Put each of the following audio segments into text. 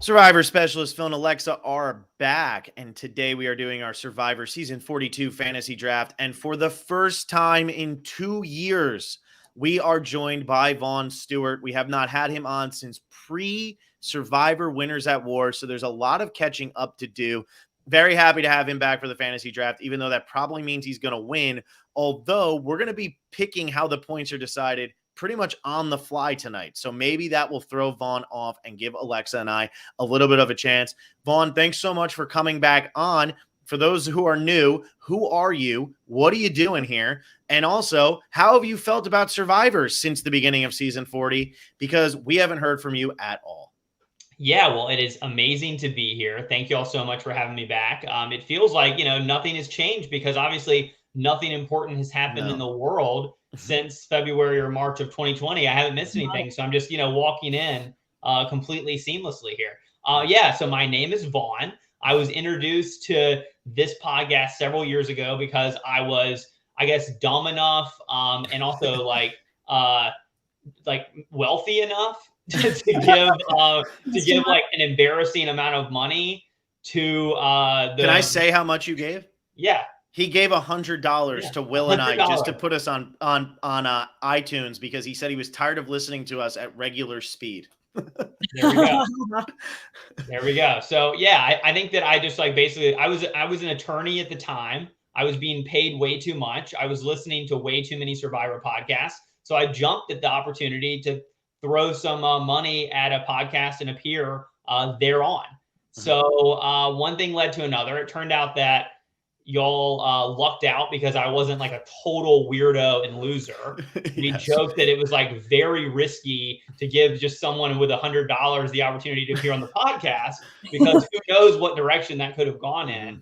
Survivor specialist Phil and Alexa are back, and today we are doing our Survivor Season 42 fantasy draft. And for the first time in 2 years, we are joined by Vaughn Stewart. We have not had him on since pre-Survivor Winners at War, so there's a lot of catching up to do. Very happy to have him back for the fantasy draft, even though that probably means he's going to win. Although we're going to be picking how the points are decided pretty much on the fly tonight. So maybe that will throw Vaughn off and give Alexa and I a little bit of a chance. Vaughn, thanks so much for coming back on. For those who are new, who are you? What are you doing here? And also, how have you felt about Survivor since the beginning of season 40? Because we haven't heard from you at all. Yeah, well, it is amazing to be here. Thank you all so much for having me back. It feels like, nothing has changed because obviously nothing important has happened in the world since February or March of 2020. I haven't missed anything. So I'm just, walking in completely seamlessly here. So my name is Vaughn. I was introduced to this podcast several years ago because I was, I guess, dumb enough and also like wealthy enough to give like an embarrassing amount of money to Can I say how much you gave? Yeah. He gave $100 to Will and I just to put us on iTunes because he said he was tired of listening to us at regular speed. There we go. There we go. So yeah, I think that I just basically I was an attorney at the time. I was being paid way too much. I was listening to way too many Survivor podcasts. So I jumped at the opportunity to throw some money at a podcast and appear thereon. So one thing led to another. It turned out that y'all lucked out because I wasn't like a total weirdo and loser. We joked that it was very risky to give just someone with $100 the opportunity to appear on the podcast because who knows what direction that could have gone in.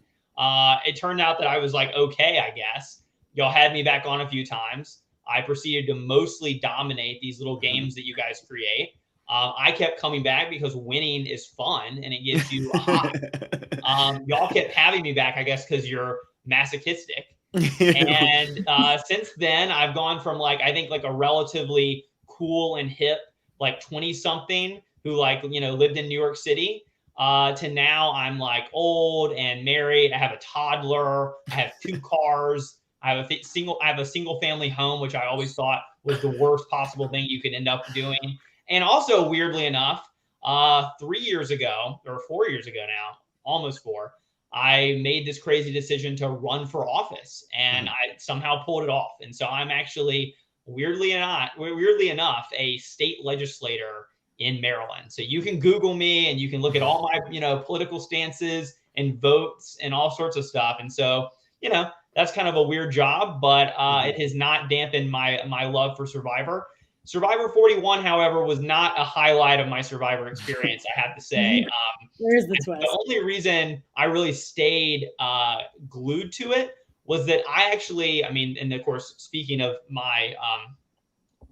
It turned out that I was okay, I guess. Y'all had me back on a few times. I proceeded to mostly dominate these little games that you guys create. I kept coming back because winning is fun and it gives you a high. Y'all kept having me back, I guess, because you're masochistic. And since then, I've gone from I think a relatively cool and hip 20-something who lived in New York City to now I'm old and married. I have a toddler. I have 2 cars. I have a single family home, which I always thought was the worst possible thing you could end up doing. And also, weirdly enough, 3 years ago or 4 years ago now, almost 4, I made this crazy decision to run for office, and I somehow pulled it off. And so I'm actually, weirdly enough, a state legislator in Maryland. So you can Google me and you can look at all my, political stances and votes and all sorts of stuff. And so, that's kind of a weird job, but it has not dampened my love for Survivor. Survivor 41, however, was not a highlight of my Survivor experience, I have to say. Where's the twist? The only reason I really stayed glued to it was that and of course, speaking of my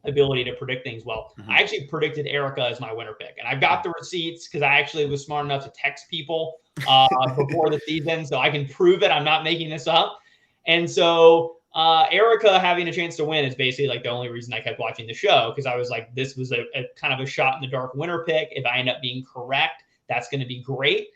ability to predict things well, I actually predicted Erica as my winner pick. And I've got the receipts because I actually was smart enough to text people before the season, so I can prove it. I'm not making this up. And so Erica having a chance to win is basically the only reason I kept watching the show, because I was this was a kind of a shot in the dark winner pick. If I end up being correct, that's going to be great.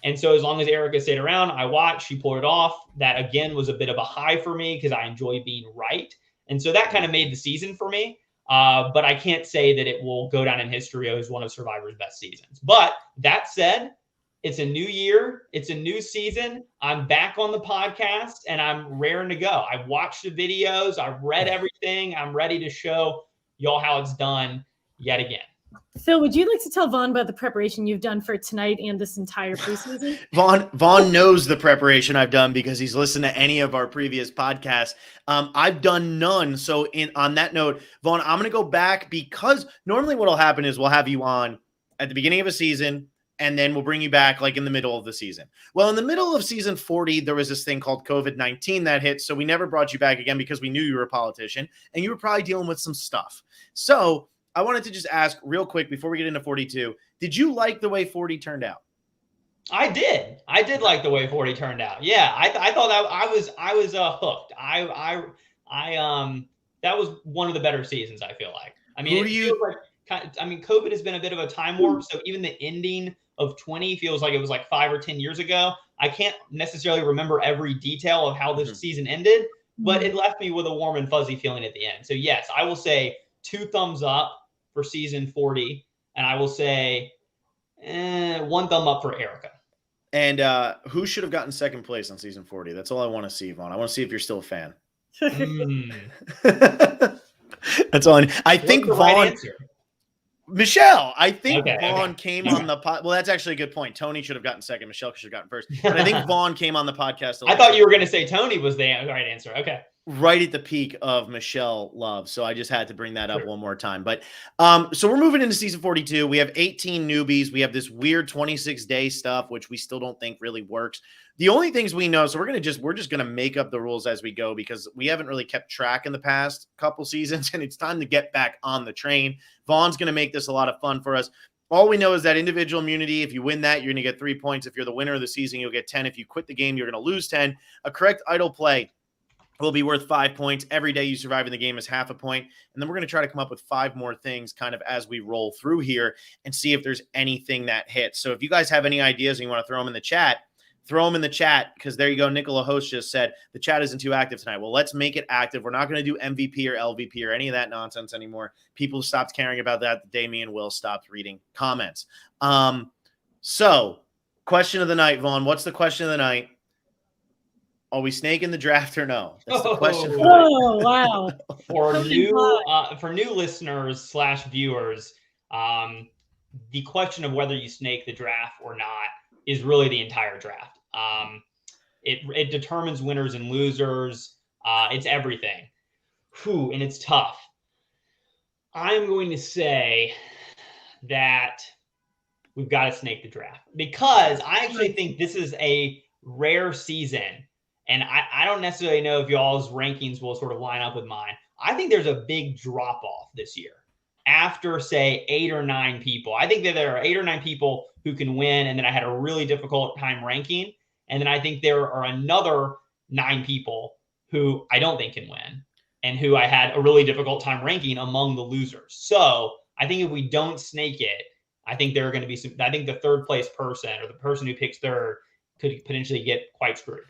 And so as long as Erica stayed around, I watched. She pulled it off. That, again, was a bit of a high for me because I enjoy being right. And so that kind of made the season for me. But I can't say that it will go down in history as one of Survivor's best seasons. But that said, it's a new year. It's a new season. I'm back on the podcast, and I'm raring to go. I've watched the videos. I've read everything. I'm ready to show y'all how it's done yet again. Phil, would you like to tell Vaughn about the preparation you've done for tonight and this entire preseason? Vaughn knows the preparation I've done because he's listened to any of our previous podcasts. I've done none. So on that note, Vaughn, I'm going to go back because normally what will happen is we'll have you on at the beginning of a season, and then we'll bring you back in the middle of the season. Well, in the middle of season 40, there was this thing called COVID-19 that hit. So we never brought you back again because we knew you were a politician and you were probably dealing with some stuff. So I wanted to just ask real quick before we get into 42, did you like the way 40 turned out? I did like the way 40 turned out. Yeah. I thought that I was hooked. That was one of the better seasons, I feel like. I mean, COVID has been a bit of a time warp. So even the ending of 20 feels like it was like 5 or 10 years ago. I can't necessarily remember every detail of how this season ended, but it left me with a warm and fuzzy feeling at the end. So yes, I will say 2 thumbs up for season 40, and I will say 1 thumb up for Erica. And who should have gotten second place on season 40? That's all I want to see, Vaughn. I want to see if you're still a fan. That's all I think What's the Vaughn. right answer? Michelle, I think Okay, Vaughn came on the pod. Well, that's actually a good point. Tony should have gotten second. Michelle should have gotten first. But I think Vaughn came on the podcast. I thought you were going to say Tony was the right answer. Okay. Right at the peak of Michelle Love. So I just had to bring that up one more time. But so we're moving into season 42. We have 18 newbies. We have this weird 26-day stuff, which we still don't think really works. The only things we know, so we're just gonna make up the rules as we go because we haven't really kept track in the past couple seasons, and it's time to get back on the train. Vaughn's gonna make this a lot of fun for us. All we know is that individual immunity, if you win that, you're gonna get 3 points. If you're the winner of the season, you'll get 10. If you quit the game, you're gonna lose 10. A correct idle play will be worth 5 points. Every day you survive in the game is half a point. And then we're going to try to come up with 5 more things kind of as we roll through here and see if there's anything that hits. So if you guys have any ideas and you want to throw them in the chat, throw them in the chat because there you go. Nicola Host just said the chat isn't too active tonight. Well, let's make it active. We're not going to do MVP or LVP or any of that nonsense anymore. People stopped caring about that the day me and Will stopped reading comments. So question of the night, Vaughn. What's the question of the night? Are we snaking the draft or no? That's the question. Oh, wow. For new listeners / viewers, the question of whether you snake the draft or not is really the entire draft. It determines winners and losers. It's everything. And it's tough. I'm going to say that we've got to snake the draft because I actually think this is a rare season. And I don't necessarily know if y'all's rankings will sort of line up with mine. I think there's a big drop-off this year after, say, 8 or 9 people. I think that there are 8 or 9 people who can win, and then I had a really difficult time ranking. And then I think there are another 9 people who I don't think can win and who I had a really difficult time ranking among the losers. So I think if we don't snake it, I think there are going to be some – I think the third place person or the person who picks third could potentially get quite screwed.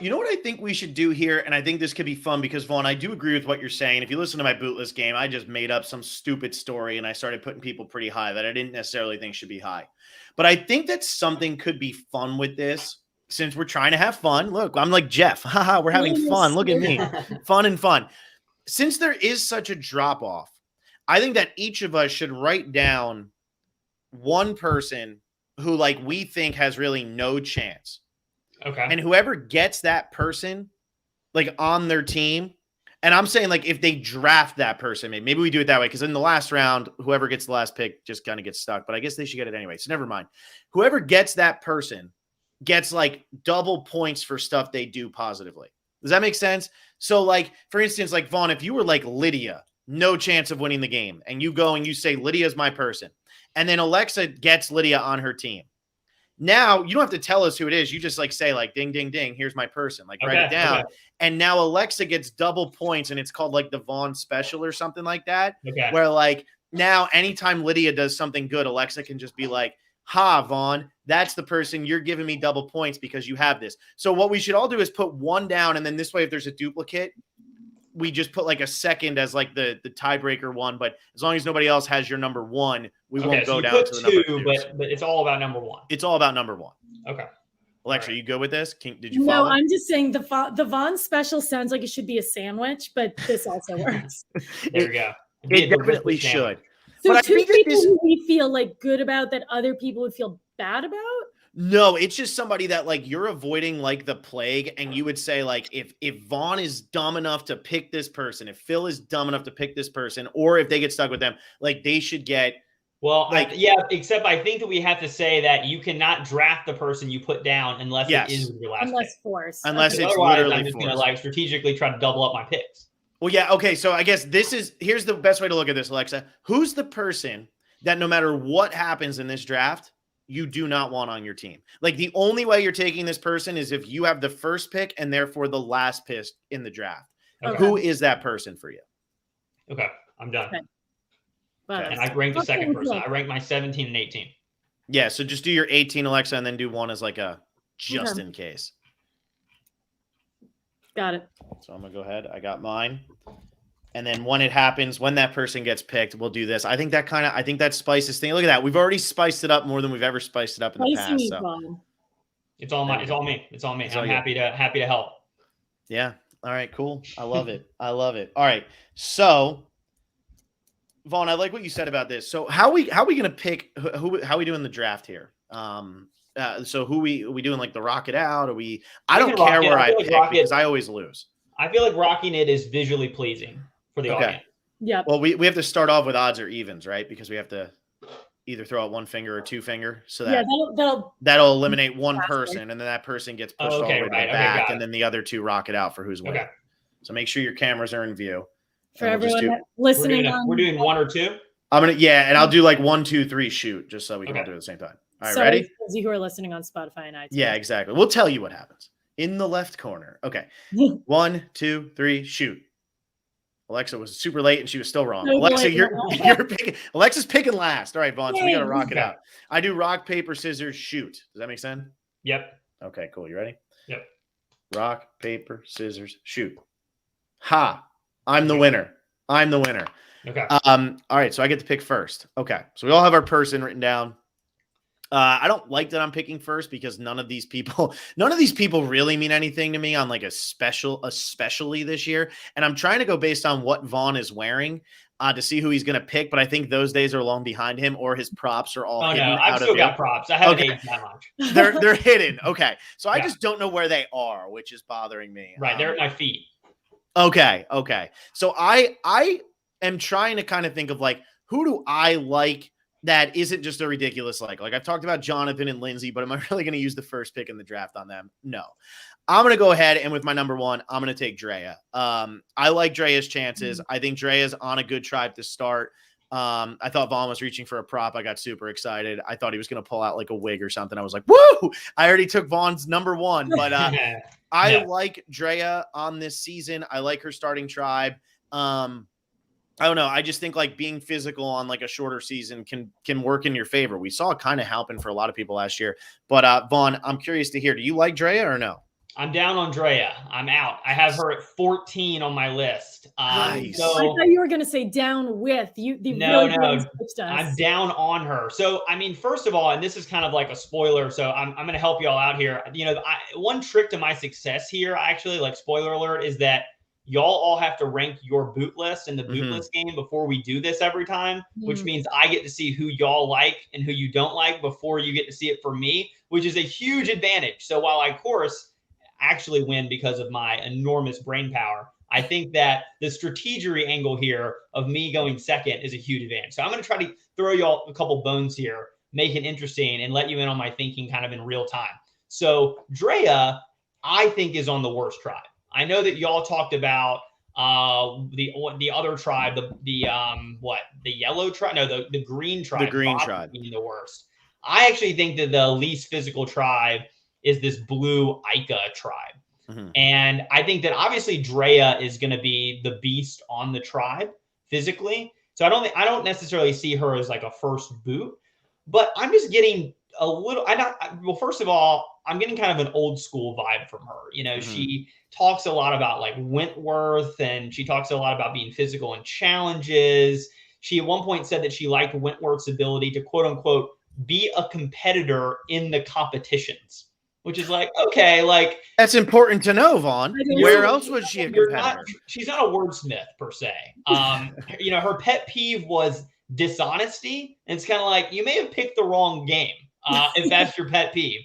You know what I think we should do here, and I think this could be fun because, Vaughn, I do agree with what you're saying. If you listen to my bootlist game, I just made up some stupid story, and I started putting people pretty high that I didn't necessarily think should be high. But I think that something could be fun with this since we're trying to have fun. Look, I'm like Jeff. Haha, we're having fun. Look at me. Fun and fun. Since there is such a drop-off, I think that each of us should write down one person who, like, we think has really no chance. Okay. And whoever gets that person, like, on their team, and I'm saying, like, if they draft that person, maybe we do it that way, because in the last round, whoever gets the last pick just kind of gets stuck. But I guess they should get it anyway, so never mind. Whoever gets that person gets, like, double points for stuff they do positively. Does that make sense? So, like, for instance, like, Vaughn, if you were, like, Lydia, no chance of winning the game, and you go and you say, Lydia's my person, and then Alexa gets Lydia on her team. Now, you don't have to tell us who it is. You just, like, say, like, ding, ding, ding, here's my person. Like, write it down. Okay. And now Alexa gets double points, and it's called, like, the Vaughn special or something like that. Okay. Where, like, now anytime Lydia does something good, Alexa can just be like, ha, Vaughn, that's the person. You're giving me double points because you have this. So what we should all do is put one down, and then this way, if there's a duplicate, we just put, like, a second as, like, the tiebreaker one. But as long as nobody else has your number one, we won't go down to the number two. But it's all about number one. It's all about number one. Okay. Alexa, you good with this? Did you follow? No, I'm just saying the Vaughn special sounds like it should be a sandwich, but this also works. There we go. It definitely should. So but two people who we feel, like, good about that other people would feel bad about? No, it's just somebody that, like, you're avoiding like the plague, and you would say, like, if Vaughn is dumb enough to pick this person, if Phil is dumb enough to pick this person, or if they get stuck with them, like, they should get. Well, like, except I think that we have to say that you cannot draft the person you put down unless it is your last pick. Forced. Unless it's otherwise, literally I'm just forced. going to, like, strategically try to double up my picks. Well, yeah, okay, so I guess here's the best way to look at this, Alexa. Who's the person that no matter what happens in this draft, you do not want on your team? Like, the only way you're taking this person is if you have the first pick and therefore the last pick in the draft. Okay. Who is that person for you? Okay, I'm done. Okay. And I ranked the second person. I ranked my 17 and 18. Yeah, so just do your 18, Alexa, and then do one as like a just Okay. in case. Got it. So I'm going to go ahead. I got mine. And then when it happens, when that person gets picked, we'll do this. I think that spices thing. Look at that. We've already spiced it up more than we've ever spiced it up in the past. So. It's all me. It's all me. I'm happy to help. Yeah. All right, cool. I love it. I love it. All right. So Vaughn, I like what you said about this. So how are we going to pick how are we doing the draft here? So are we doing like the rock it out? I don't care where I pick because I always lose. I feel like rocking it is visually pleasing for the audience. Yeah. Well, we have to start off with odds or evens, right? Because we have to either throw out one finger or two finger. So that that'll eliminate one person, and then that person gets pushed all the way to the back, and then the other two rock it out for who's winning. Okay. So make sure your cameras are in view. For everyone listening, we're doing one or two. And I'll do like 1, 2, 3 shoot, just so we can all do it at the same time. All right, ready? Those of you who are listening on Spotify and iTunes. Yeah, exactly. We'll tell you what happens. In the left corner. Okay. 1, 2, 3, shoot. Alexa was super late and she was still wrong. No, Alexa, you're picking. Alexa's picking last. All right, Vaughn. So we got to rock it out. I do rock, paper, scissors, shoot. Does that make sense? Yep. Okay, cool. You ready? Yep. Rock, paper, scissors, shoot. Ha! I'm the winner. Okay. All right. So I get to pick first. Okay. So we all have our person written down. I don't like that I'm picking first because none of these people really mean anything to me on like especially this year. And I'm trying to go based on what Vaughn is wearing to see who he's going to pick. But I think those days are long behind him or his props are all hidden. I've still got props. I haven't aged that much. They're hidden. Okay. So I just don't know where they are, which is bothering me. Right. They're at my feet. Okay. So I am trying to kind of think of like, who do I like that isn't just a ridiculous like I've talked about Jonathan and Lindsay, but am I really going to use the first pick in the draft on them? No. I'm going to go ahead and with my number 1, I'm going to take Drea. I like Drea's chances. I think Drea's on a good tribe to start. I thought Vaughn was reaching for a prop. I got super excited. I thought he was going to pull out like a wig or something. I was like, woo! I already took Vaughn's number 1, but I like Drea on this season. I like her starting tribe. I don't know. I just think like being physical on like a shorter season can work in your favor. We saw it kind of happen for a lot of people last year. But Vaughn, I'm curious to hear, do you like Drea or no? I'm down on Drea. I'm out. I have her at 14 on my list. Nice. So I thought you were going to say down with you. No. I'm down on her. So, I mean, first of all, and this is kind of like a spoiler. So I'm going to help you all out here. You know, one trick to my success here, actually, like spoiler alert, is that y'all all have to rank your boot list in the boot list game before we do this every time, which means I get to see who y'all like and who you don't like before you get to see it from me, which is a huge advantage. So while I, of course, actually win because of my enormous brain power, I think that the strategery angle here of me going second is a huge advantage. So I'm going to try to throw y'all a couple bones here, make it interesting, and let you in on my thinking kind of in real time. So Drea, I think, is on the worst tribe. I know that y'all talked about the other tribe, the yellow tribe? No, the green tribe. The green tribe being the worst. I actually think that the least physical tribe is this blue Ica tribe. And I think that obviously Drea is going to be the beast on the tribe physically. So I don't necessarily see her as like a first boot, but I'm just getting a little, well, first of all, I'm getting kind of an old school vibe from her. You know, she talks a lot about like Wentworth, and she talks a lot about being physical in challenges. She at one point said that she liked Wentworth's ability to quote unquote be a competitor in the competitions, which is like, okay, like that's important to know, Vaughn. Where else was she a competitor? She's not a wordsmith per se. You know, her pet peeve was dishonesty. And it's kind of like, you may have picked the wrong game if that's your pet peeve.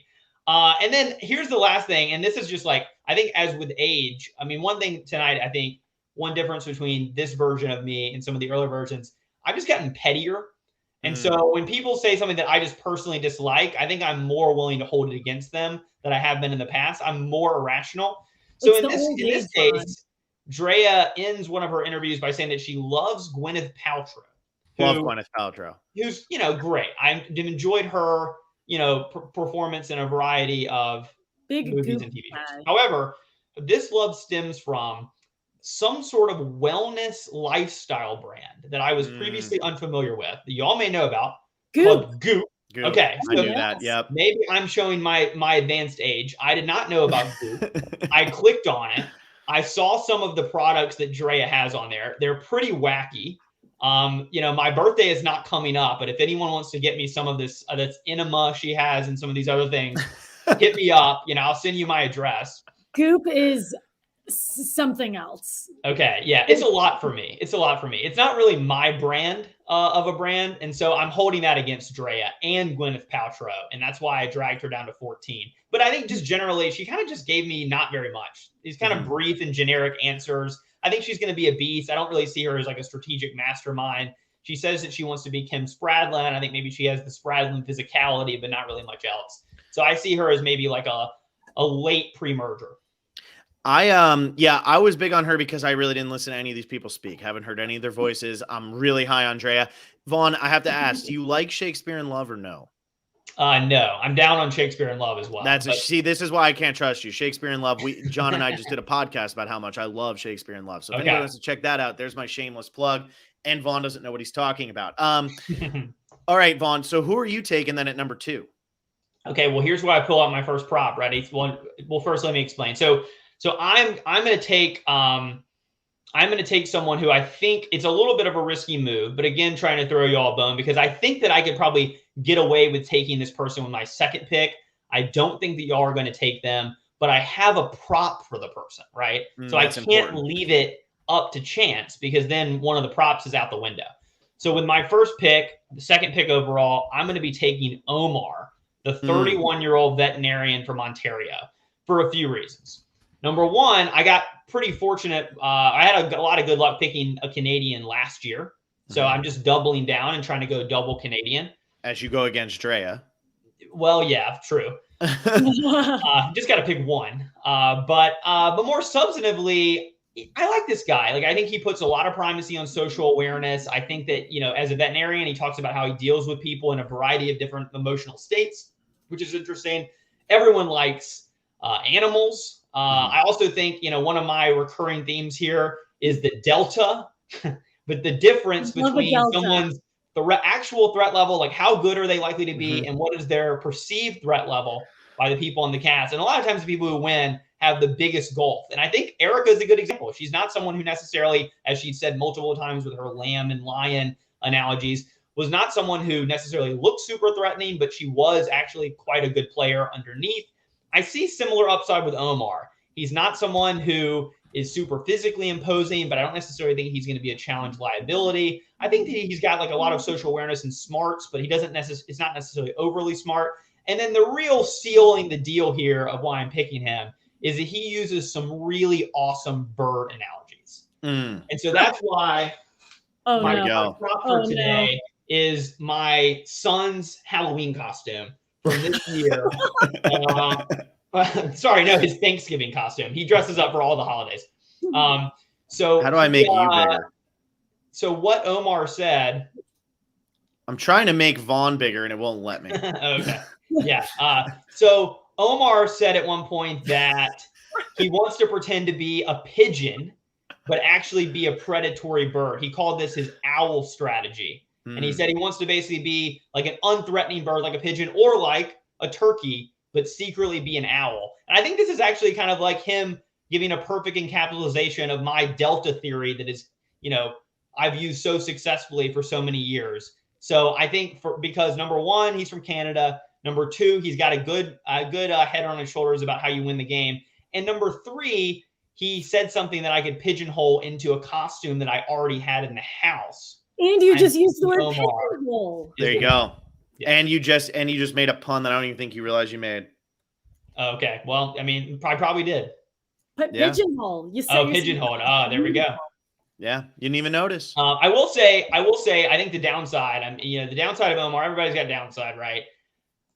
And then here's the last thing. And this is just like, I think as with age, I mean, one thing tonight, I think one difference between this version of me and some of the earlier versions, I've just gotten pettier. And so when people say something that I just personally dislike, I think I'm more willing to hold it against them than I have been in the past. I'm more irrational. So in this case, Drea ends one of her interviews by saying that she loves Gwyneth Paltrow. Love Gwyneth Paltrow. Who's, you know, great. I've enjoyed her, you know, performance in a variety of movies and TV shows. However, this love stems from some sort of wellness lifestyle brand that I was previously unfamiliar with, that y'all may know about, called Goop. Goop. Okay, I so knew that. Yep. maybe I'm showing my advanced age. I did not know about Goop. I clicked on it. I saw some of the products that Drea has on there. They're pretty wacky. My birthday is not coming up, but if anyone wants to get me some of this that's enema she has and some of these other things, hit me up. I'll send you my address. Goop is something else. Okay, yeah, it's a lot for me. It's not really my brand of a brand, and so I'm holding that against Drea and Gwyneth Paltrow, and that's why I dragged her down to 14. But I think just generally, she kind of just gave me not very much. These kind of brief and generic answers. I think she's going to be a beast. I don't really see her as like a strategic mastermind. She says that she wants to be Kim Spradlin. I think maybe she has the Spradlin physicality, but not really much else. So I see her as maybe like a late pre-merger. I was big on her because I really didn't listen to any of these people speak. Haven't heard any of their voices. I'm really high on Drea. Vaughn, I have to ask, do you like Shakespeare in Love or no? No, I'm down on Shakespeare in Love as well. See, this is why I can't trust you. Shakespeare in Love. John and I just did a podcast about how much I love Shakespeare in Love. So if anyone wants to check that out, there's my shameless plug. And Vaughn doesn't know what he's talking about. All right, Vaughn. So who are you taking then at number 2? Okay, well, here's where I pull out my first prop. Ready? Well, first let me explain. So I'm going to take someone who I think it's a little bit of a risky move, but again, trying to throw you all a bone because I think that I could probably get away with taking this person with my second pick. I don't think that y'all are going to take them, but I have a prop for the person, right? So I can't leave it up to chance because then one of the props is out the window. So with my first pick, the second pick overall, I'm going to be taking Omar, the 31-year-old veterinarian from Ontario, for a few reasons. Number one, I got pretty fortunate. I had a lot of good luck picking a Canadian last year. So I'm just doubling down and trying to go double Canadian. As you go against Drea. Well, yeah, true. Just got to pick one. But more substantively, I like this guy. Like, I think he puts a lot of primacy on social awareness. I think that, as a veterinarian, he talks about how he deals with people in a variety of different emotional states, which is interesting. Everyone likes animals. I also think, one of my recurring themes here is the delta, but the difference between someone's actual threat level, like how good are they likely to be, and what is their perceived threat level by the people in the cast. And a lot of times the people who win have the biggest gulf. And I think Erica is a good example. She's not someone who necessarily, as she said multiple times with her lamb and lion analogies, was not someone who necessarily looked super threatening, but she was actually quite a good player underneath. I see similar upside with Omar. He's not someone who is super physically imposing, but I don't necessarily think he's going to be a challenge liability. I think that he's got like a lot of social awareness and smarts, but it's not necessarily overly smart. And then the real sealing the deal here of why I'm picking him is that he uses some really awesome bird analogies. And so that's why my prop for today is my son's Halloween costume from this year. Sorry, no, his Thanksgiving costume. He dresses up for all the holidays. So how do I make you bigger? So what Omar said. I'm trying to make Vaughn bigger and it won't let me. Okay. Yeah. So Omar said at one point that he wants to pretend to be a pigeon, but actually be a predatory bird. He called this his owl strategy. And he said he wants to basically be like an unthreatening bird, like a pigeon, or like a turkey, but secretly be an owl. And I think this is actually kind of like him giving a perfect encapsulation of my Delta theory that is, I've used so successfully for so many years. So I think because number one, he's from Canada. Number two, he's got a good head on his shoulders about how you win the game. And number three, he said something that I could pigeonhole into a costume that I already had in the house. And you just used the word pigeonhole. There you go. Yeah. And you just made a pun that I don't even think you realize you made. Okay. Well, I mean, I probably did. But pigeonhole. You said pigeonhole. There we go. Yeah, you didn't even notice. I will say, I think the downside, the downside of Omar, everybody's got downside, right?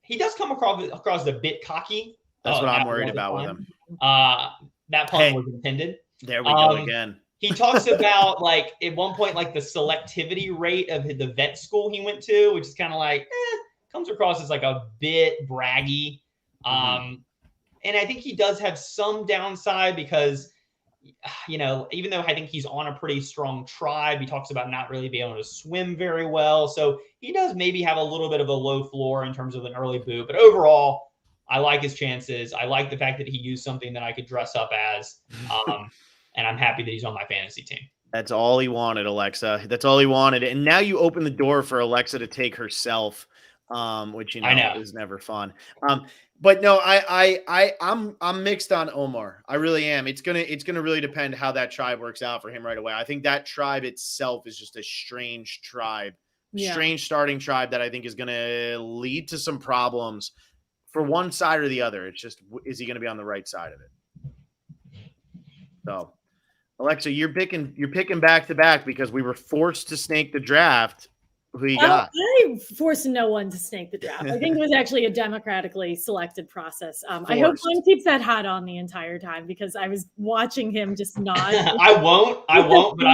He does come across a bit cocky. That's what I'm worried about with him. That pun was intended. There we go again. He talks about like at one point, like the selectivity rate of the vet school he went to, which is kind of like, comes across as like a bit braggy. And I think he does have some downside because, even though I think he's on a pretty strong tribe, he talks about not really being able to swim very well. So he does maybe have a little bit of a low floor in terms of an early boot. But overall, I like his chances. I like the fact that he used something that I could dress up as. And I'm happy that he's on my fantasy team. That's all he wanted, Alexa. That's all he wanted. And now you open the door for Alexa to take herself, which I know is never fun. But no, I'm mixed on Omar. I really am. It's gonna really depend how that tribe works out for him right away. I think that tribe itself is just a strange tribe, strange starting tribe that I think is gonna lead to some problems for one side or the other. It's just, is he gonna be on the right side of it? So, Alexa, you're picking back to back because we were forced to snake the draft. Who you got? I forced no one to snake the draft. I think it was actually a democratically selected process. I hope Vaughn keeps that hat on the entire time because I was watching him just nod. I won't, but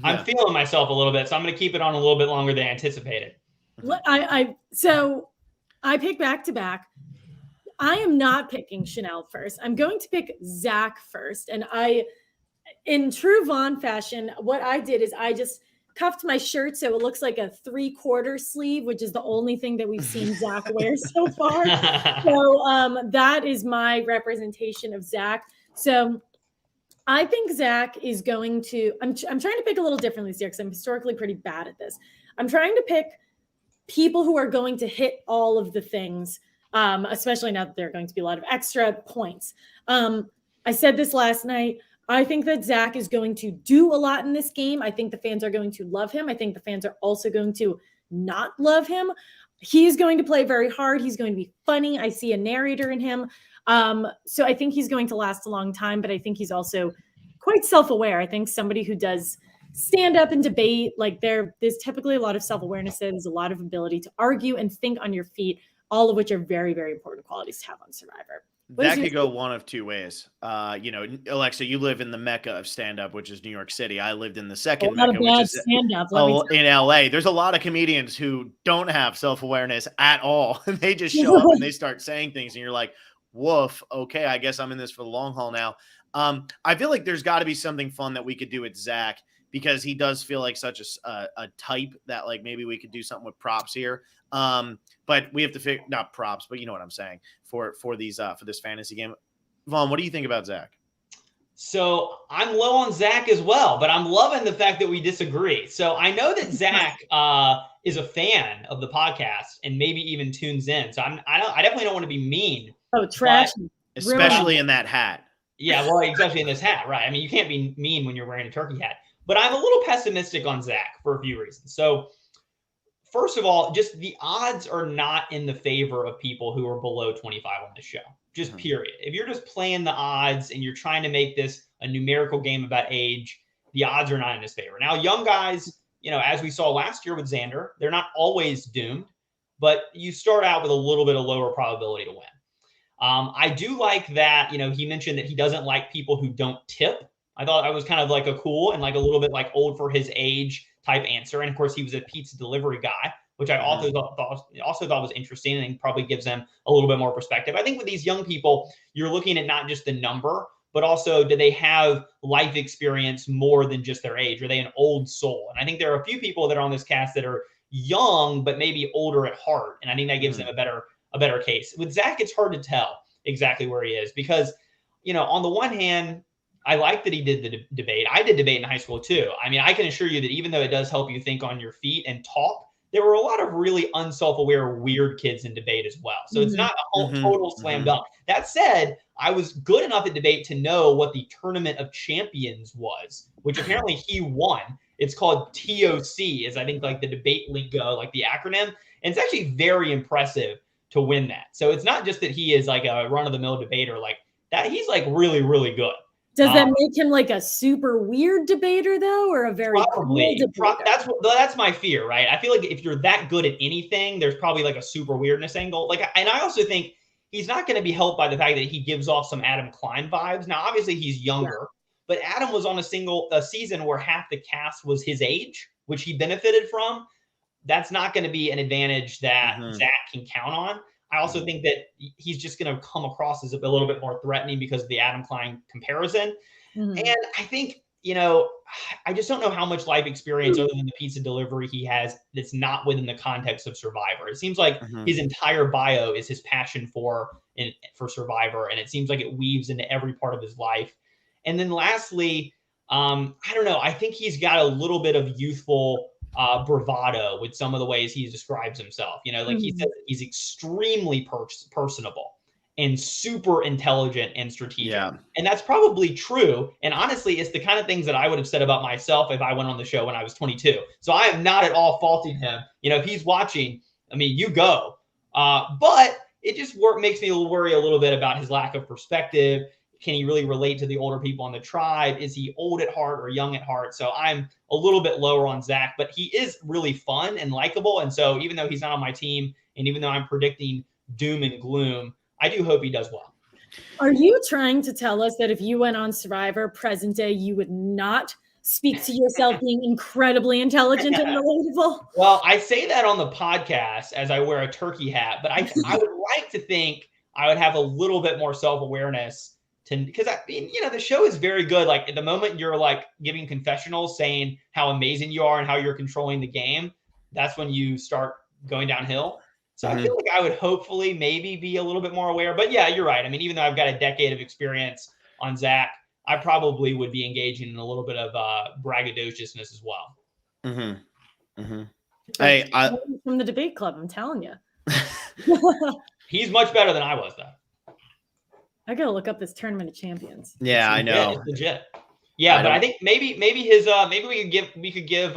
I'm feeling myself a little bit, so I'm going to keep it on a little bit longer than anticipated. So I pick back to back. I am not picking Chanel first. I'm going to pick Zach first. And in true Vaughn fashion, what I did is I just cuffed my shirt so it looks like a 3/4 sleeve, which is the only thing that we've seen Zach wear so far. So that is my representation of Zach. So I think Zach is going to, I'm trying to pick a little differently this year because I'm historically pretty bad at this. I'm trying to pick people who are going to hit all of the things, especially now that there are going to be a lot of extra points. I said this last night. I think that Zach is going to do a lot in this game. I think the fans are going to love him. I think the fans are also going to not love him. He's going to play very hard. He's going to be funny. I see a narrator in him. So I think he's going to last a long time, but I think he's also quite self-aware. I think somebody who does stand up and debate, like there's typically a lot of self-awareness. There's a lot of ability to argue and think on your feet, all of which are very, very important qualities to have on Survivor. That could go one of two ways. Alexa, you live in the mecca of stand-up, which is New York City. I lived in the second mecca, which is in LA. There's a lot of comedians who don't have self-awareness at all. They just show up and they start saying things and you're like, woof, okay, I guess I'm in this for the long haul now. I feel like there's got to be something fun that we could do with Zach because he does feel like such a type that like maybe we could do something with props here. But we have to figure, not props, but you know what I'm saying for this fantasy game. Vaughn, what do you think about Zach? So I'm low on Zach as well, but I'm loving the fact that we disagree. So I know that Zach is a fan of the podcast and maybe even tunes in. So I definitely don't want to be mean. Oh, trash. Especially in that hat. Yeah, well, especially in this hat, right? I mean, you can't be mean when you're wearing a turkey hat. But I'm a little pessimistic on Zach for a few reasons. So first of all, just the odds are not in the favor of people who are below 25 on the show, just period. If you're just playing the odds and you're trying to make this a numerical game about age, the odds are not in his favor. Now, young guys, as we saw last year with Xander, they're not always doomed, but you start out with a little bit of lower probability to win. I do like that, he mentioned that he doesn't like people who don't tip. I thought I was kind of like a cool and like a little bit like old for his age type answer. And of course, he was a pizza delivery guy, which I also thought was interesting and probably gives them a little bit more perspective. I think with these young people, you're looking at not just the number, but also do they have life experience more than just their age? Are they an old soul? And I think there are a few people that are on this cast that are young, but maybe older at heart. And I think that gives them a better case. With Zach, it's hard to tell exactly where he is because, on the one hand, I like that he did the debate. I did debate in high school too. I mean, I can assure you that even though it does help you think on your feet and talk, there were a lot of really unself-aware, weird kids in debate as well. So it's not a total slam dunk. That said, I was good enough at debate to know what the Tournament of Champions was, which apparently he won. It's called TOC, is I think like the debate lingo, like the acronym. And it's actually very impressive to win that. So it's not just that he is like a run-of-the-mill debater like that. He's like really, really good. Does that make him like a super weird debater though, or a very probably cool debater? That's my fear, right? I feel like if you're that good at anything, there's probably like a super weirdness angle. And I also think he's not going to be helped by the fact that he gives off some Adam Klein vibes. Now, obviously he's younger, but Adam was on a season where half the cast was his age, which he benefited from. That's not going to be an advantage that Zach can count on. I also think that he's just going to come across as a little bit more threatening because of the Adam Klein comparison. Mhm. And I think, I just don't know how much life experience other than the pizza delivery he has that's not within the context of Survivor. It seems like his entire bio is his passion for Survivor, and it seems like it weaves into every part of his life. And then lastly, I don't know. I think he's got a little bit of youthful bravado with some of the ways he describes himself. Like he says, he's extremely personable and super intelligent and strategic. Yeah. And that's probably true. And honestly, it's the kind of things that I would have said about myself if I went on the show when I was 22. So I am not at all faulting him. If he's watching, I mean, you go. But it just makes me worry a little bit about his lack of perspective. Can he really relate to the older people on the tribe? Is he old at heart or young at heart? So I'm a little bit lower on Zach, but he is really fun and likable. And so even though he's not on my team, and even though I'm predicting doom and gloom, I do hope he does well. Are you trying to tell us that if you went on Survivor present day, you would not speak to yourself being incredibly intelligent and relatable? Well, I say that on the podcast as I wear a turkey hat, but I would like to think I would have a little bit more self-awareness because I mean, the show is very good. Like at the moment you're like giving confessionals saying how amazing you are and how you're controlling the game, that's when you start going downhill. So I feel like I would hopefully maybe be a little bit more aware. But yeah, you're right. I mean, even though I've got a decade of experience on Zach, I probably would be engaging in a little bit of braggadociousness as well. Hey, from the debate club, I'm telling you. He's much better than I was, though. I gotta look up this Tournament of Champions. Yeah, I know. It's legit. Yeah, but I think maybe we could give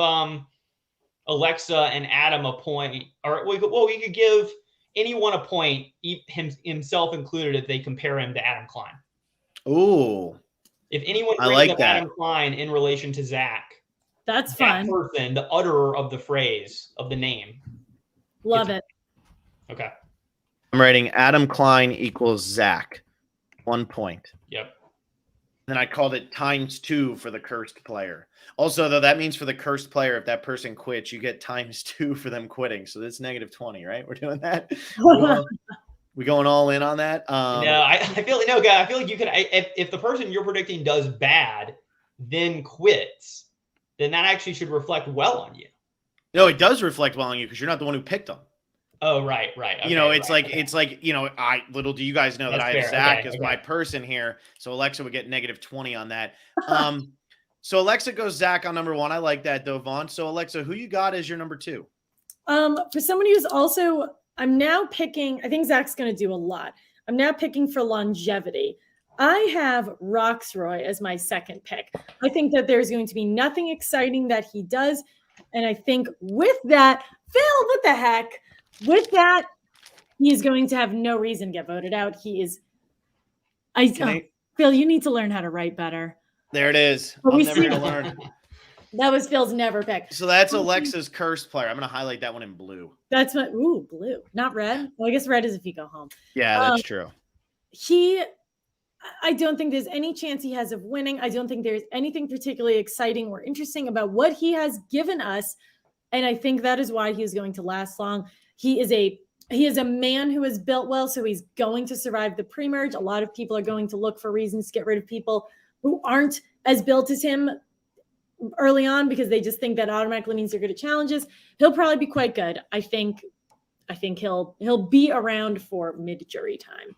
Alexa and Adam a point, or we could give anyone a point, himself included, if they compare him to Adam Klein. Ooh. If anyone brings up Adam Klein in relation to Zach, that's fun. That person, the utterer of the phrase, of the name. Love it. Okay. I'm writing Adam Klein equals Zach. 1 point. Yep. Then I called it ×2 for the cursed player. Also, though, that means for the cursed player, if that person quits, you get ×2 for them quitting. So that's -20, right? We're doing that. We going all in on that? No, I feel like you could. If the person you're predicting does bad, then quits, then that actually should reflect well on you. No, it does reflect well on you because you're not the one who picked them. Oh, right. Okay, it's like, little do you guys know that I have Zach as my person here. So Alexa would get -20 on that. So Alexa goes Zach on number 1. I like that though, Vaughn. So Alexa, who you got as your number 2? For somebody who's also, I'm now picking, I think Zach's going to do a lot. I'm now picking for longevity. I have Roxroy as my second pick. I think that there's going to be nothing exciting that he does. And I think with that, Phil, what the heck? With that, he is going to have no reason to get voted out. He is. Phil, you need to learn how to write better. There it is. I'm never going to learn. That was Phil's never pick. So that's Alexa's cursed player. I'm going to highlight that one in blue. That's what. Ooh, blue, not red. Well, I guess red is if you go home. Yeah, that's true. I don't think there's any chance he has of winning. I don't think there's anything particularly exciting or interesting about what he has given us. And I think that is why he is going to last long. He is a man who is built well, so he's going to survive the pre-merge. A lot of people are going to look for reasons to get rid of people who aren't as built as him early on because they just think that automatically means they're good at challenges. He'll probably be quite good. I think he'll be around for mid-jury time.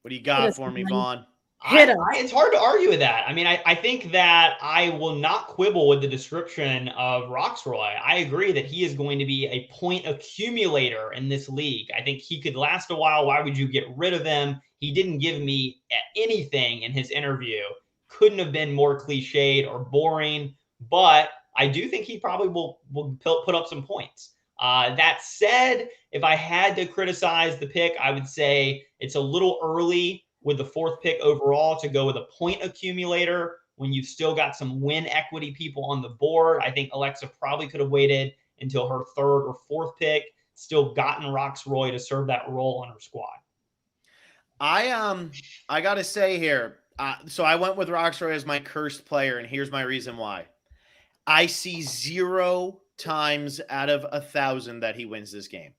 What do you got for me, Vaughn? It's hard to argue with that. I mean, I think that I will not quibble with the description of Roxroy. I agree that he is going to be a point accumulator in this league. I think he could last a while. Why would you get rid of him? He didn't give me anything in his interview. Couldn't have been more cliched or boring, but I do think he probably will put up some points. That said, if I had to criticize the pick, I would say it's a little early with the 4th pick overall to go with a point accumulator when you've still got some win equity people on the board. I think Alexa probably could have waited until her 3rd or 4th pick, still gotten Roxroy to serve that role on her squad. I got to say here, so I went with Roxroy as my cursed player, and here's my reason why. I see 0 times out of 1,000 that he wins this game.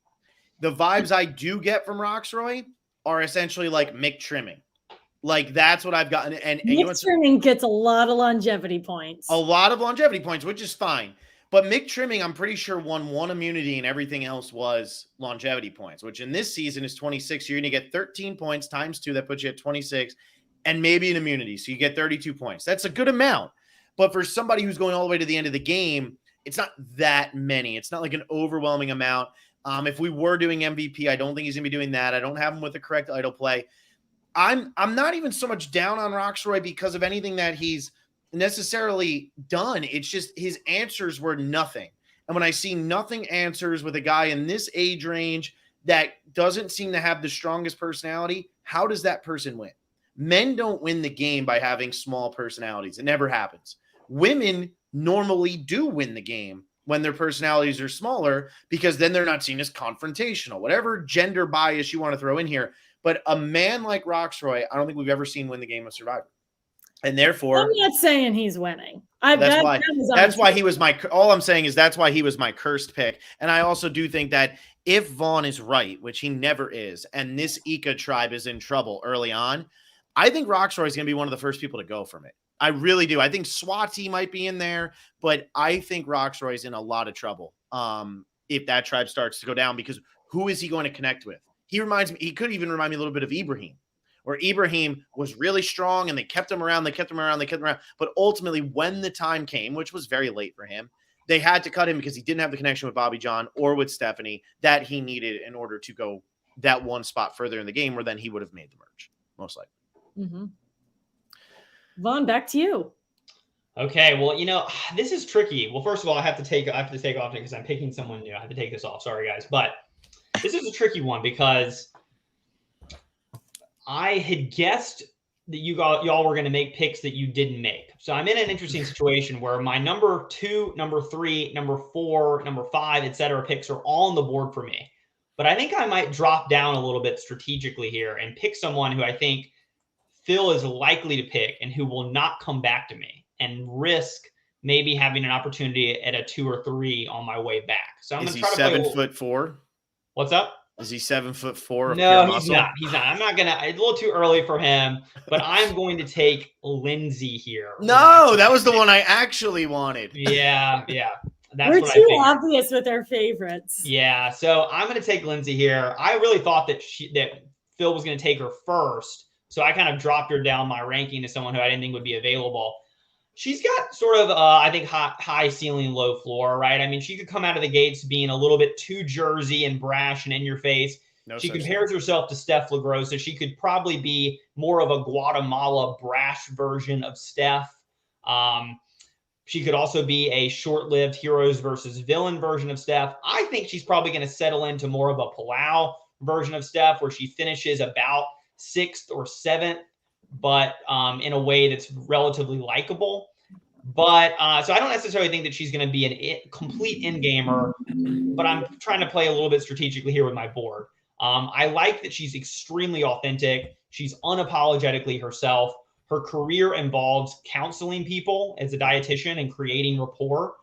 The vibes I do get from Roxroy are essentially like Mick Trimming. Like, that's what I've gotten. And you know Mick Trimming gets a lot of longevity points. A lot of longevity points, which is fine. But Mick Trimming, I'm pretty sure, won 1 immunity and everything else was longevity points, which in this season is 26. You're going to get 13 points times 2. That puts you at 26 and maybe an immunity. So you get 32 points. That's a good amount. But for somebody who's going all the way to the end of the game, it's not that many. It's not like an overwhelming amount. If we were doing MVP, I don't think he's going to be doing that. I don't have him with the correct idle play. I'm not even so much down on Roxroy because of anything that he's necessarily done. It's just his answers were nothing. And when I see nothing answers with a guy in this age range that doesn't seem to have the strongest personality, how does that person win? Men don't win the game by having small personalities. It never happens. Women normally do win the game when their personalities are smaller because then they're not seen as confrontational, whatever gender bias you want to throw in here. But a man like Roxroy, I don't think we've ever seen win the game of Survivor. And therefore, I'm not saying he's winning. That's why he was my, all I'm saying is that's why he was my cursed pick. And I also do think that if Vaughn is right, which he never is, and this Ika tribe is in trouble early on, I think Roxroy is going to be one of the first people to go from it. I really do. I think Swati might be in there, but I think Roxroy is in a lot of trouble if that tribe starts to go down, because who is he going to connect with? He could even remind me a little bit of Ibrahim, where Ibrahim was really strong and they kept him around. But ultimately, when the time came, which was very late for him, they had to cut him because he didn't have the connection with Bobby John or with Stephanie that he needed in order to go that one spot further in the game, where then he would have made the merge, most likely. Mm-hmm. Vaughn, back to you. Okay, well, this is tricky. Well, first of all, I have to take off because I'm picking someone new. I have to take this off. Sorry, guys. But this is a tricky one because I had guessed that y'all were going to make picks that you didn't make. So I'm in an interesting situation where my number 2, number 3, number 4, number 5, etc. picks are all on the board for me. But I think I might drop down a little bit strategically here and pick someone who I think Phil is likely to pick and who will not come back to me and risk maybe having an opportunity at a 2 or 3 on my way back. So I'm going to try to play 7'4"? What's up? Is he 7'4"? No, he's not. He's not. I'm not gonna. It's a little too early for him, but I'm going to take Lindsay here. No, that was the one I actually wanted. Yeah. That's We're what too obvious with our favorites. Yeah, so I'm going to take Lindsay here. I really thought that Phil was going to take her first, so I kind of dropped her down my ranking to someone who I didn't think would be available. She's got sort of, I think, high ceiling, low floor, right? I mean, she could come out of the gates being a little bit too Jersey and brash and in your face. She compares herself to Steph LaGrossa. She could probably be more of a Guatemala brash version of Steph. She could also be a short-lived heroes versus villain version of Steph. I think she's probably going to settle into more of a Palau version of Steph, where she finishes about 6th or 7th. But in a way that's relatively likable. But so I don't necessarily think that she's going to be a complete in-gamer, but I'm trying to play a little bit strategically here with my board. I like that she's extremely authentic. She's unapologetically herself. Her career involves counseling people as a dietitian and creating rapport.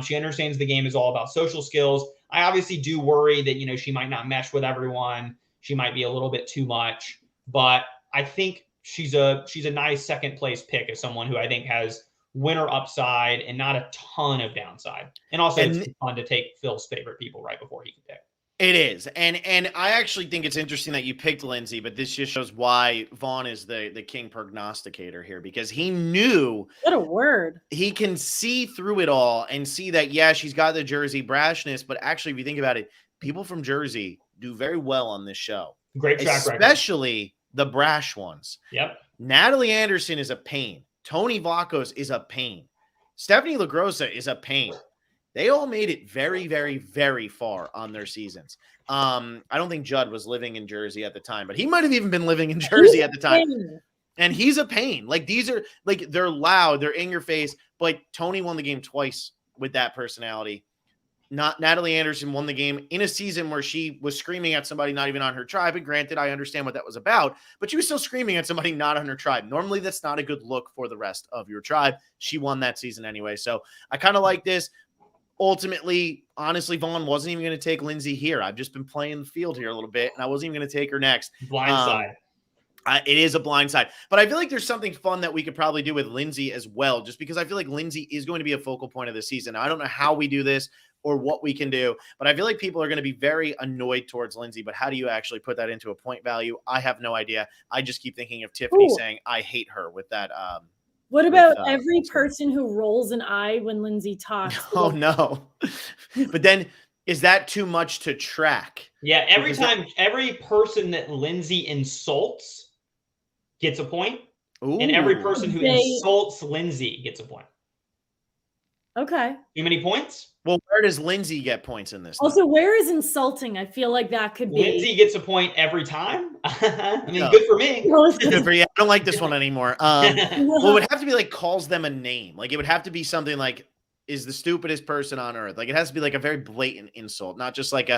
She understands the game is all about social skills. I obviously do worry that, she might not mesh with everyone. She might be a little bit too much, but I think she's a nice second place pick as someone who I think has winner upside and not a ton of downside. And also it's fun to take Phil's favorite people right before he can pick. It is. And I actually think it's interesting that you picked Lindsay, but this just shows why Vaughn is the king prognosticator here, because he knew. What a word. He can see through it all and see that, yeah, she's got the Jersey brashness, but actually, if you think about it, people from Jersey do very well on this show. Great track record. Especially the brash ones. Yep. Natalie Anderson is a pain. Tony Vlachos is a pain. Stephanie LaGrossa is a pain. They all made it very, very, very far on their seasons. I don't think Judd was living in Jersey at the time, but he might have even been living in Jersey at the time. And he's a pain. Like, these are, like, they're loud, they're in your face, but Tony won the game twice with that personality. Natalie Anderson won the game in a season where she was screaming at somebody not even on her tribe. And granted, I understand what that was about, but she was still screaming at somebody not on her tribe. Normally, that's not a good look for the rest of your tribe. She won that season anyway. So I kind of like this. Ultimately, honestly, Vaughn wasn't even going to take Lindsay here. I've just been playing the field here a little bit, and I wasn't even going to take her next. Blindside. It is a blind side, but I feel like there's something fun that we could probably do with Lindsay as well, just because I feel like Lindsay is going to be a focal point of the season. I don't know how we do this or what we can do, but I feel like people are going to be very annoyed towards Lindsay. But how do you actually put that into a point value? I have no idea. I just keep thinking of Tiffany saying, I hate her with that. What about every person who rolls an eye when Lindsay talks? Oh, no. But then is that too much to track? Yeah, every person that Lindsay insults gets a point, and every person who insults Lindsay gets a point. Okay. Too many points? Well, where does Lindsay get points in this? Also, where is insulting? I feel like that could be. Lindsay gets a point every time. I mean, good for me. Good for you. I don't like this one anymore. Well, it would have to be like calls them a name. Like it would have to be something like is the stupidest person on earth. Like it has to be like a very blatant insult, not just like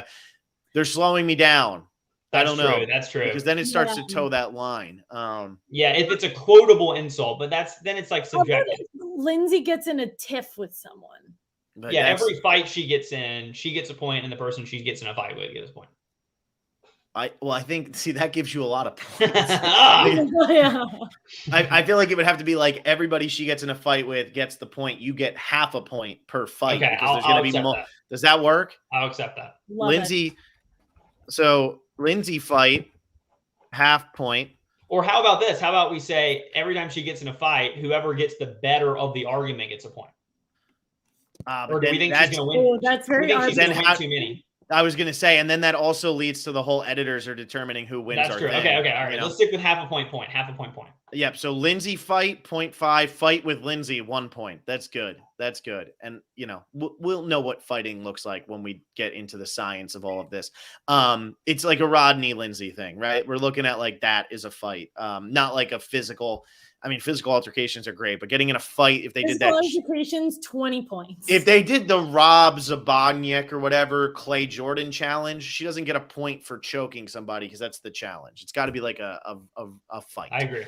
they're slowing me down. I don't know. That's true. Because then it starts to toe that line. Yeah, if it's a quotable insult, but then it's like subjective. Lindsay gets in a tiff with someone. But yeah, every fight she gets in, she gets a point, and the person she gets in a fight with gets a point. I think that gives you a lot of points. Yeah. I feel like it would have to be like everybody she gets in a fight with gets the point. You get half a point per fight. Okay, because there's going to be more. That. Does that work? I'll accept that. Lindsay. So Lindsay fight, half point. Or how about this? How about we say every time she gets in a fight, whoever gets the better of the argument gets a point? Or do we think she's going to win? Oh, that's very hard. She's going to win too many. I was going to say, and then that also leads to the whole editors are determining who wins. That's true. Okay. All right. Let's stick with half a point. Yep. So Lindsay fight 0.5, fight with Lindsay 1 point. That's good. And we'll know what fighting looks like when we get into the science of all of this. It's like a Rodney Lindsay thing, right? We're looking at like that is a fight, not like a physical. I mean, physical altercations are great, but getting in a fight, if they did that, altercations, 20 points. If they did the Rob Zabotnick or whatever Clay Jordan challenge, she doesn't get a point for choking somebody because that's the challenge. It's got to be like a fight. I agree.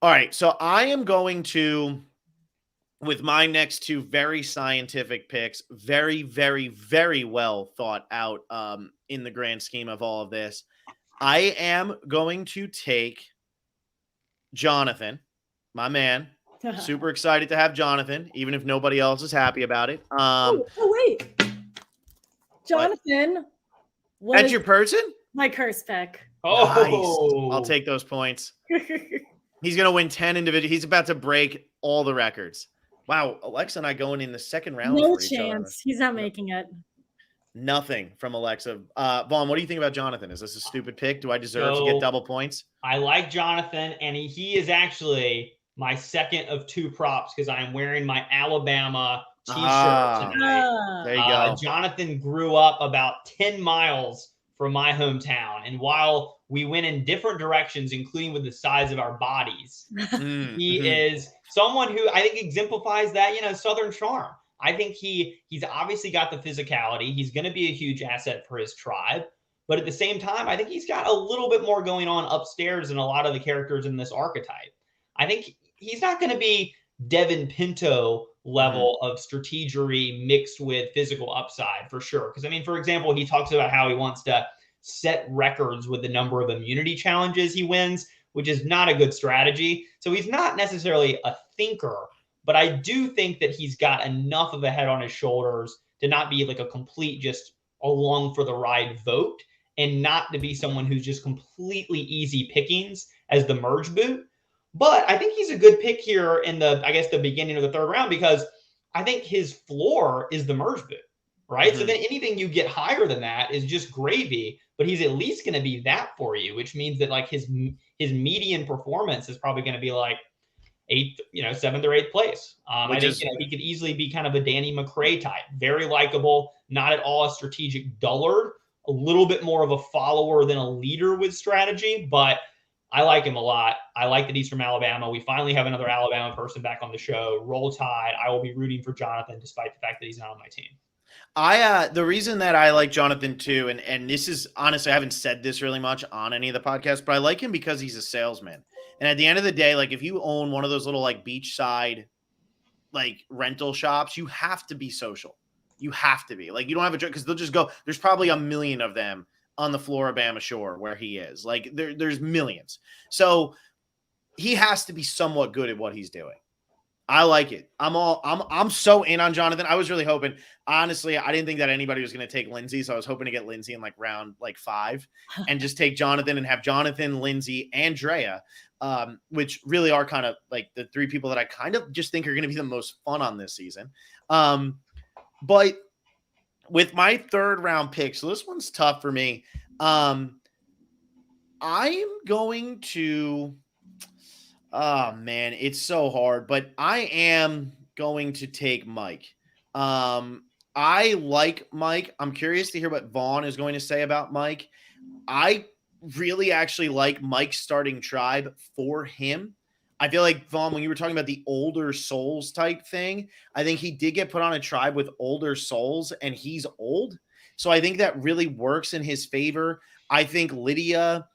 All right, so I am going to, with my next two very scientific picks, very, very, very well thought out in the grand scheme of all of this. I am going to take Jonathan, my man. Super excited to have Jonathan, even if nobody else is happy about it. Wait. Jonathan. That's your person? My curse pick. Oh, nice. I'll take those points. He's going to win 10 individual. He's about to break all the records. Wow. Alexa and I going in the second round. No chance. He's not making it. Nothing from Alexa. Vaughn, what do you think about Jonathan? Is this a stupid pick? Do I deserve to get double points? I like Jonathan, and he is actually my second of two props because I am wearing my Alabama t-shirt tonight. There you go. Jonathan grew up about 10 miles from my hometown, and while we went in different directions, including with the size of our bodies, he is someone who I think exemplifies that, Southern charm. I think he's obviously got the physicality. He's going to be a huge asset for his tribe. But at the same time, I think he's got a little bit more going on upstairs than a lot of the characters in this archetype. I think he's not going to be Devin Pinto level of strategery mixed with physical upside for sure. Because, I mean, for example, he talks about how he wants to set records with the number of immunity challenges he wins, which is not a good strategy. So he's not necessarily a thinker. But I do think that he's got enough of a head on his shoulders to not be like a complete just along for the ride vote and not to be someone who's just completely easy pickings as the merge boot. But I think he's a good pick here in the beginning of the third round because I think his floor is the merge boot, right? So then anything you get higher than that is just gravy, but he's at least going to be that for you, which means that like his median performance is probably going to be like 8th, 7th or 8th place. I think he could easily be kind of a Danny McRae type, very likable, not at all a strategic dullard, a little bit more of a follower than a leader with strategy, but I like him a lot. I like that he's from Alabama. We finally have another Alabama person back on the show. Roll Tide. I will be rooting for Jonathan despite the fact that he's not on my team. The reason that I like Jonathan too, and this is honestly, I haven't said this really much on any of the podcasts, but I like him because he's a salesman. And at the end of the day, like if you own one of those little like beachside like rental shops, you have to be social. You have to be like, you don't have a joke because they'll just go, there's probably a million of them on the Floribama Shore where he is. Like there's millions. So he has to be somewhat good at what he's doing. I like it. I'm so in on Jonathan. I was really hoping, honestly, I didn't think that anybody was going to take Lindsay. So I was hoping to get Lindsay in like round like 5 and just take Jonathan and have Jonathan, Lindsay, and Drea, which really are kind of like the 3 people that I kind of just think are going to be the most fun on this season. But with my 3rd round pick, so this one's tough for me. I'm going to, oh man, it's so hard, but I am going to take Mike. I like Mike. I'm curious to hear what Vaughn is going to say about Mike. I really actually like Mike's starting tribe for him. I feel like, Vaughn, when you were talking about the older souls type thing, I think he did get put on a tribe with older souls, and he's old. So I think that really works in his favor. I think Lydia,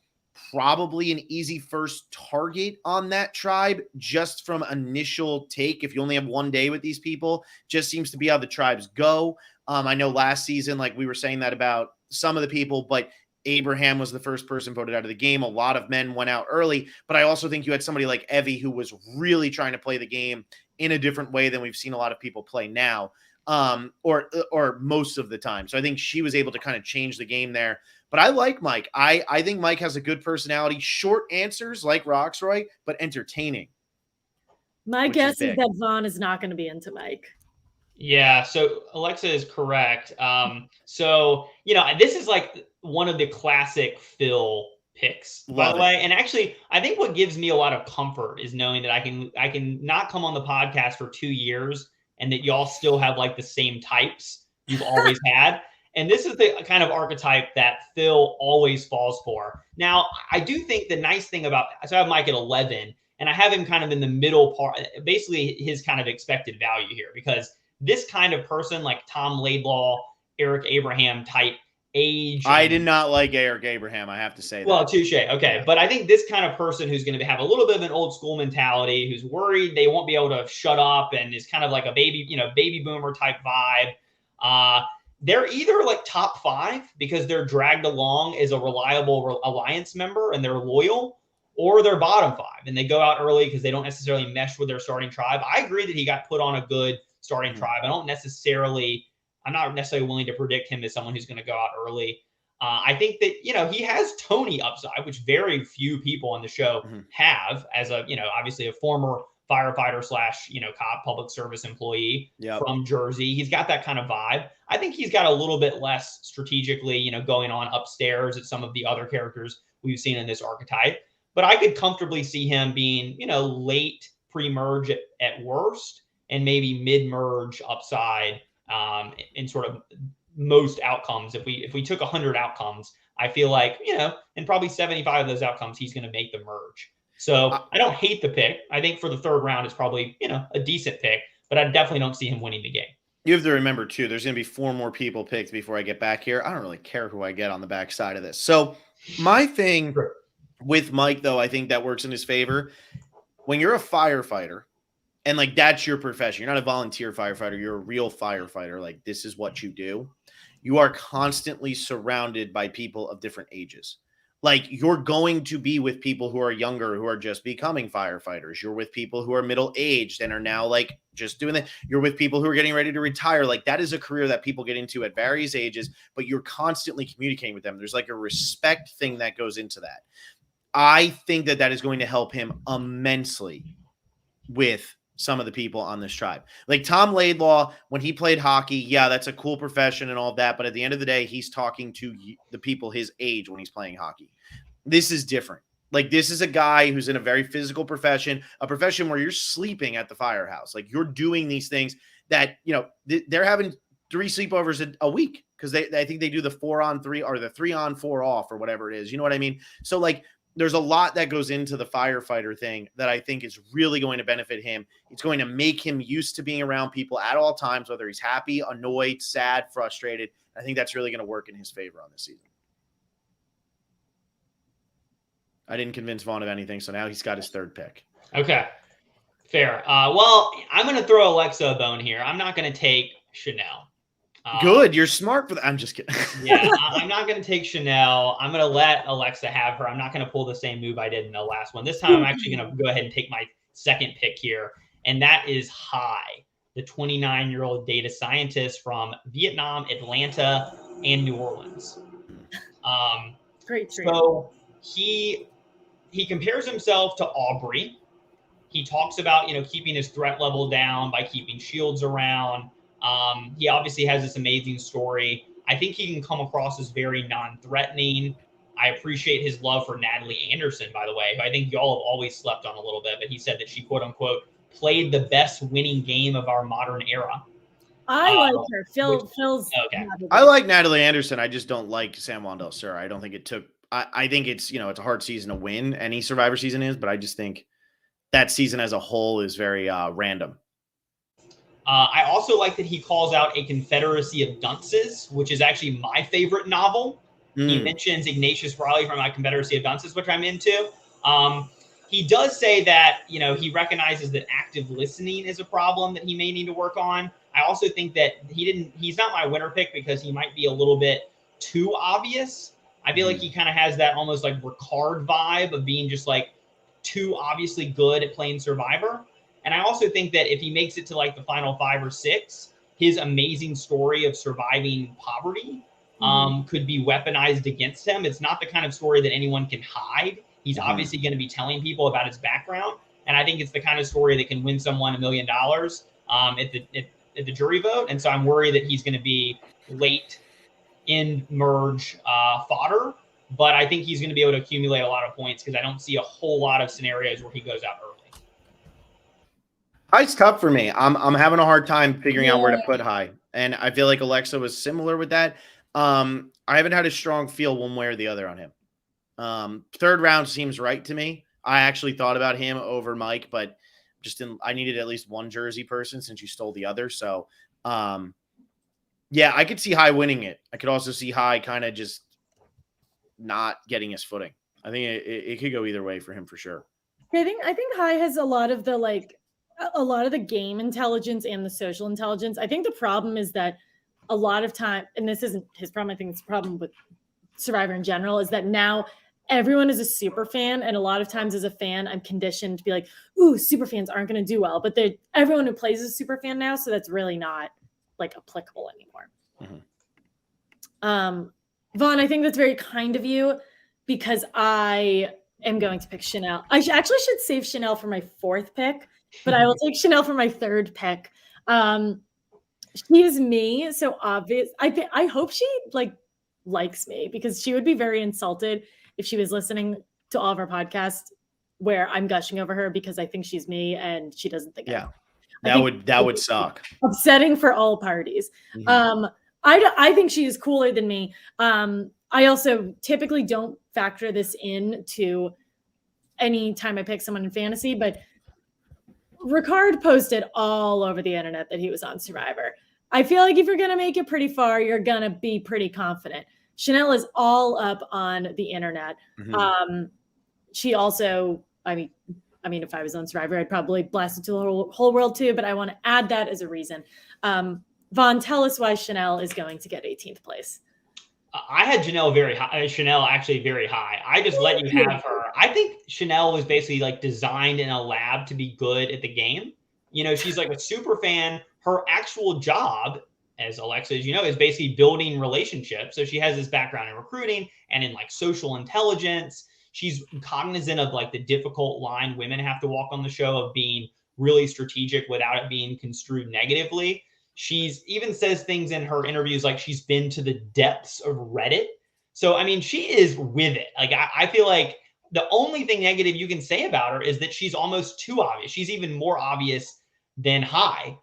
probably an easy first target on that tribe, just from initial take. If you only have one day with these people, just seems to be how the tribes go. I know last season, like we were saying that about some of the people, but Abraham was the first person voted out of the game. A lot of men went out early, but I also think you had somebody like Evie who was really trying to play the game in a different way than we've seen a lot of people play now, or most of the time. So I think she was able to kind of change the game there. But I like Mike. I think Mike has a good personality, short answers like Roxroy, but entertaining. My guess is that Vaughn is not going to be into Mike. Yeah, so Alexa is correct. So, this is like one of the classic Phil picks, by the way. And actually, I think what gives me a lot of comfort is knowing that I can not come on the podcast for 2 years and that y'all still have like the same types you've always had. And this is the kind of archetype that Phil always falls for. Now, I do think the nice thing so I have Mike at 11, and I have him kind of in the middle part, basically his kind of expected value here, because this kind of person like Tom Laidlaw, Eric Abraham type age. I did not like Eric Abraham, I have to say that. Well, touche. Okay. Yeah. But I think this kind of person who's going to have a little bit of an old school mentality, who's worried they won't be able to shut up and is kind of like a baby boomer type vibe. They're either like top 5 because they're dragged along as a reliable alliance member and they're loyal, or they're bottom 5 and they go out early because they don't necessarily mesh with their starting tribe. I agree that he got put on a good starting tribe. I'm not necessarily willing to predict him as someone who's going to go out early. I think that, he has Tony upside, which very few people on the show have, as a, obviously a former firefighter / cop, public service employee from Jersey. He's got that kind of vibe. I think he's got a little bit less strategically, going on upstairs at some of the other characters we've seen in this archetype. But I could comfortably see him being, late pre-merge at worst, and maybe mid-merge upside in sort of most outcomes. If we took 100 outcomes, I feel like, and probably 75 of those outcomes, he's going to make the merge. So I don't hate the pick. I think for the 3rd round, it's probably, a decent pick, but I definitely don't see him winning the game. You have to remember, too, there's going to be 4 more people picked before I get back here. I don't really care who I get on the back side of this. So my thing with Mike, though, I think that works in his favor. When you're a firefighter, and like that's your profession, you're not a volunteer firefighter, you're a real firefighter. Like this is what you do. You are constantly surrounded by people of different ages. Like you're going to be with people who are younger, who are just becoming firefighters. You're with people who are middle-aged and are now like just doing that. You're with people who are getting ready to retire. Like that is a career that people get into at various ages, but you're constantly communicating with them. There's like a respect thing that goes into that. I think that is going to help him immensely with some of the people on this tribe. Like Tom Laidlaw, when he played hockey, yeah, that's a cool profession and all that. But at the end of the day, he's talking to the people his age when he's playing hockey. This is different. Like this is a guy who's in a very physical profession, a profession where you're sleeping at the firehouse. Like you're doing these things that, they're having 3 sleepovers a week because I think they do the 4-on-3 or the 3-on-4 off or whatever it is. You know what I mean? So like, there's a lot that goes into the firefighter thing that I think is really going to benefit him. It's going to make him used to being around people at all times, whether he's happy, annoyed, sad, frustrated. I think that's really going to work in his favor on this season. I didn't convince Vaughn of anything, so now he's got his 3rd pick. Okay, fair. Well, I'm going to throw Alexa a bone here. I'm not going to take Chanel. Good. You're smart for that. I'm just kidding. Yeah, I'm not going to take Chanel. I'm going to let Alexa have her. I'm not going to pull the same move I did in the last one. This time, I'm actually going to go ahead and take my second pick here, and that is Hai, the 29-year-old data scientist from Vietnam, Atlanta, and New Orleans. Great. So he compares himself to Aubrey. He talks about, keeping his threat level down by keeping shields around. He obviously has this amazing story. I think he can come across as very non-threatening. I appreciate his love for Natalie Anderson, by the way, who I think y'all have always slept on a little bit, but he said that she, quote unquote, played the best winning game of our modern era. I like her. Phil's okay. I like Natalie Anderson. I just don't like San Juan del Sur. I don't think it took. I think it's it's a hard season to win. Any Survivor season is, but I just think that season as a whole is very random. I also like that he calls out A Confederacy of Dunces, which is actually my favorite novel. He mentions Ignatius Riley from A Confederacy of Dunces, which I'm into. He does say that, he recognizes that active listening is a problem that he may need to work on. I also think that he's not my winner pick because he might be a little bit too obvious. I feel like he kind of has that almost like Ricard vibe of being just like too obviously good at playing Survivor. And I also think that if he makes it to like the final 5 or 6, his amazing story of surviving poverty could be weaponized against him. It's not the kind of story that anyone can hide. He's obviously going to be telling people about his background. And I think it's the kind of story that can win someone $1 million at the jury vote. And so I'm worried that he's going to be late in merge fodder. But I think he's going to be able to accumulate a lot of points because I don't see a whole lot of scenarios where he goes out early. High's tough for me. I'm having a hard time figuring out where to put High. And I feel like Alexa was similar with that. I haven't had a strong feel one way or the other on him. Third round seems right to me. I actually thought about him over Mike, but I needed at least one Jersey person since you stole the other. So, yeah, I could see High winning it. I could also see High kind of just not getting his footing. I think it could go either way for him for sure. I think High has a lot of the game intelligence and the social intelligence. I think the problem is that a lot of time, and this isn't his problem, I think it's a problem with Survivor in general, is that now everyone is a super fan. And a lot of times as a fan, I'm conditioned to be like, ooh, super fans aren't going to do well. But everyone who plays is a super fan now. So that's really not like applicable anymore. Vaughn, I think that's very kind of you because I am going to pick Chanel. I actually should save Chanel for my 4th pick, but I will take Chanel for my 3rd pick. She is me, so obvious. I hope she likes me because she would be very insulted if she was listening to all of our podcasts where I'm gushing over her because I think she's me and she doesn't think that would suck. Upsetting for all parties. I think she is cooler than me. I also typically don't factor this in to any time I pick someone in fantasy, but Ricard posted all over the internet that he was on Survivor. I feel like if you're going to make it pretty far, you're going to be pretty confident. Chanel is all up on the internet. She also, I mean, if I was on Survivor, I'd probably blast it to the whole world too, but I want to add that as a reason. Vaughn, tell us why Chanel is going to get 18th place. I had Chanel actually very high. I just let you have her. I think Chanel was basically like designed in a lab to be good at the game. She's like a super fan. Her actual job, as Alexa, as is basically building relationships. So she has this background in recruiting and in like social intelligence. She's cognizant of like the difficult line women have to walk on the show of being really strategic without it being construed negatively. She's even says things in her interviews like she's been to the depths of Reddit. So, I mean, she is with it. Like, I feel like the only thing negative you can say about her is that she's almost too obvious. She's even more obvious than High.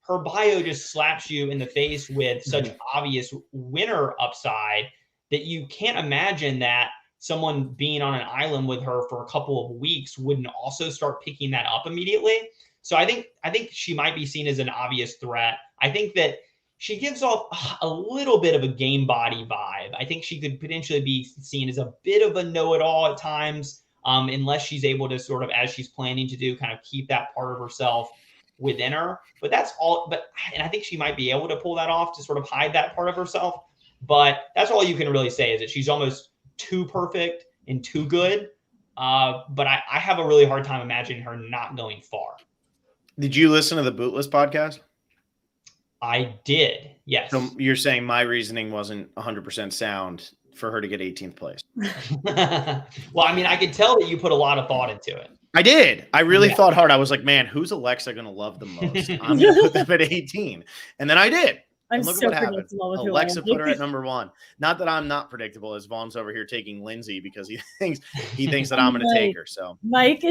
Her bio just slaps you in the face with such obvious winner upside that you can't imagine that someone being on an island with her for a couple of weeks wouldn't also start picking that up immediately. So I think she might be seen as an obvious threat. I think that she gives off a little bit of a game body vibe. I think she could potentially be seen as a bit of a know-it-all at times, unless she's able to sort of, as she's planning to do, kind of keep that part of herself within her, but that's all. And I think she might be able to pull that off to sort of hide that part of herself. But that's all you can really say is that she's almost too perfect and too good. But I have a really hard time imagining her not going far. Did you listen to the Bootlist podcast? I did, yes. So you're saying my reasoning wasn't 100% sound for her to get 18th place. Well, I mean, I could tell that you put a lot of thought into it. I did. I really thought hard. I was like, man, who's Alexa going to love the most? I'm going to put them at 18. And then I did. I'm look so at what happened. Alexa put her at number 1. Not that I'm not predictable, as Vaughn's over here taking Lindsay because he thinks that I'm going to take her. So Mike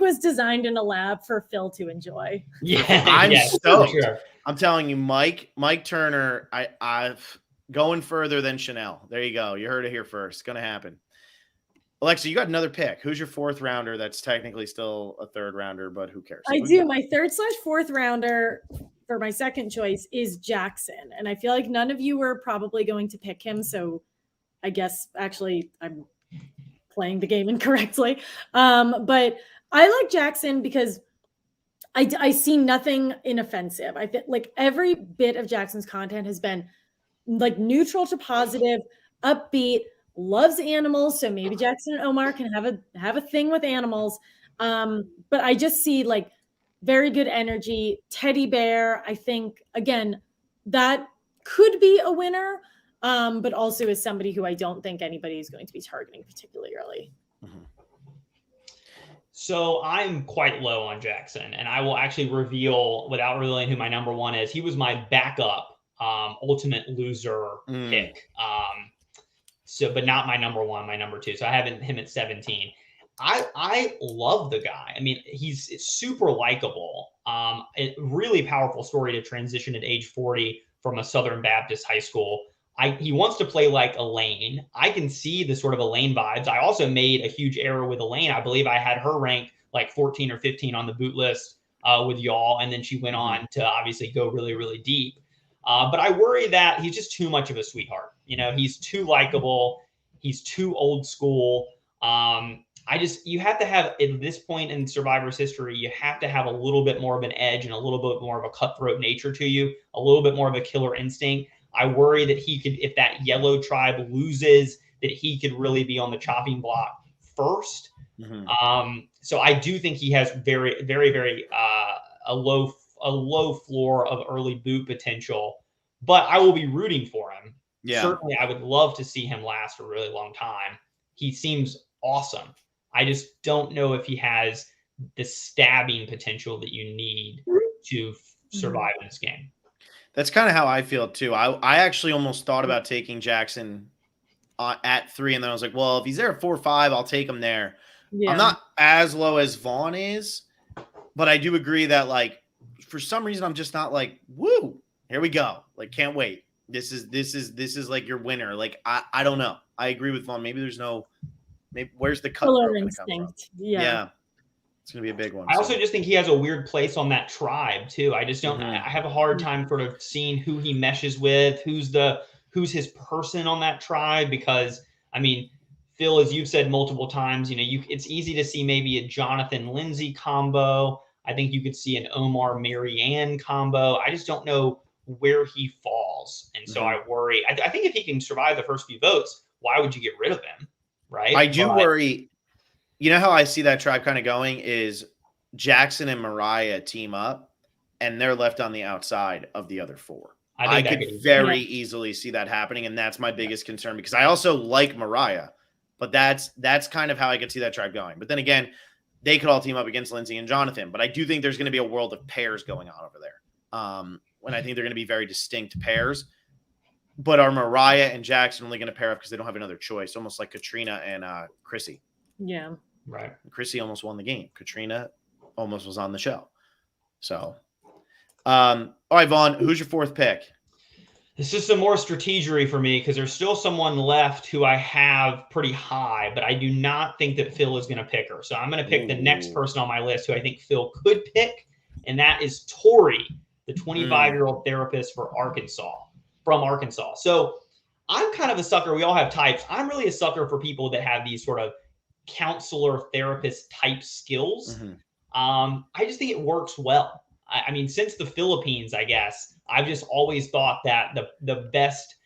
was designed in a lab for Phil to enjoy. Yeah, I'm stoked. Sure. I'm telling you, Mike Turner. I've going further than Chanel. There you go. You heard it here first. It's going to happen. Alexa, you got another pick. Who's your 4th rounder? That's technically still a 3rd rounder, but who cares? I do. My 3rd/4th rounder for my second choice is Jackson. And I feel like none of you were probably going to pick him. So I guess actually I'm playing the game incorrectly. But I like Jackson because I see nothing inoffensive. I think like every bit of Jackson's content has been like neutral to positive, upbeat, loves animals. So maybe Jackson and Omar can have a thing with animals. But I just see like very good energy, teddy bear. I think again, that could be a winner. But also is somebody who I don't think anybody is going to be targeting particularly early. Mm-hmm. So I'm quite low on Jackson, and I will actually reveal without revealing who my number 1 is. He was my backup ultimate loser pick. But not my number 1, my number 2. So I have him at 17. I love the guy. I mean, he's super likable. A really powerful story to transition at age 40 from a Southern Baptist high school. He wants to play like Elaine. I can see the sort of Elaine vibes. I also made a huge error with Elaine. I believe I had her ranked like 14 or 15 on the boot list with y'all. And then she went on to obviously go really, really deep. But I worry that he's just too much of a sweetheart. You know, he's too likable. He's too old school. You have to have, at this point in Survivor's history, you have to have a little bit more of an edge and a little bit more of a cutthroat nature to you, a little bit more of a killer instinct. I worry that he could, if that yellow tribe loses, that he could really be on the chopping block first. Mm-hmm. So I do think he has very, very, very a low floor of early boot potential, but I will be rooting for him. Yeah. Certainly, I would love to see him last a really long time. He seems awesome. I just don't know if he has the stabbing potential that you need to survive in this game. That's kind of how I feel too. I actually almost thought about taking Jackson at 3, and then I was like, well, if he's there at 4 or 5, I'll take him there. Yeah. I'm not as low as Vaughn is, but I do agree that like for some reason I'm just not like, woo, here we go. Like, can't wait. This is like your winner. Like, I don't know. I agree with Vaughn. Maybe where's the cutthroat instinct? Yeah. It's going to be a big one. I also just think he has a weird place on that tribe too. I just don't, I have a hard time sort of seeing who he meshes with, who's his person on that tribe. Because I mean, Phil, as you've said multiple times, it's easy to see maybe a Jonathan Lindsay combo. I think you could see an Omar Marianne combo. I just don't know where he falls. And so I worry. I think if he can survive the first few votes, why would you get rid of him? Right. I do worry. You know how I see that tribe kind of going is Jackson and Mariah team up and they're left on the outside of the other 4. I could very easily see that happening. And that's my biggest concern because I also like Mariah, but that's kind of how I could see that tribe going. But then again, they could all team up against Lindsay and Jonathan, but I do think there's going to be a world of pairs going on over there. When I think they're going to be very distinct pairs, but are Mariah and Jackson only going to pair up because they don't have another choice, almost like Katrina and Chrissy. Yeah. Right. Chrissy almost won the game. Katrina almost was on the show. So, all right, Vaughn, who's your 4th pick? This is some more strategery for me because there's still someone left who I have pretty high, but I do not think that Phil is going to pick her. So I'm going to pick the next person on my list who I think Phil could pick, and that is Tori, the 25-year-old therapist from Arkansas. So I'm kind of a sucker. We all have types. I'm really a sucker for people that have these sort of counselor therapist type skills. I just think it works well. I mean, since the Philippines, I guess, I've just always thought that the best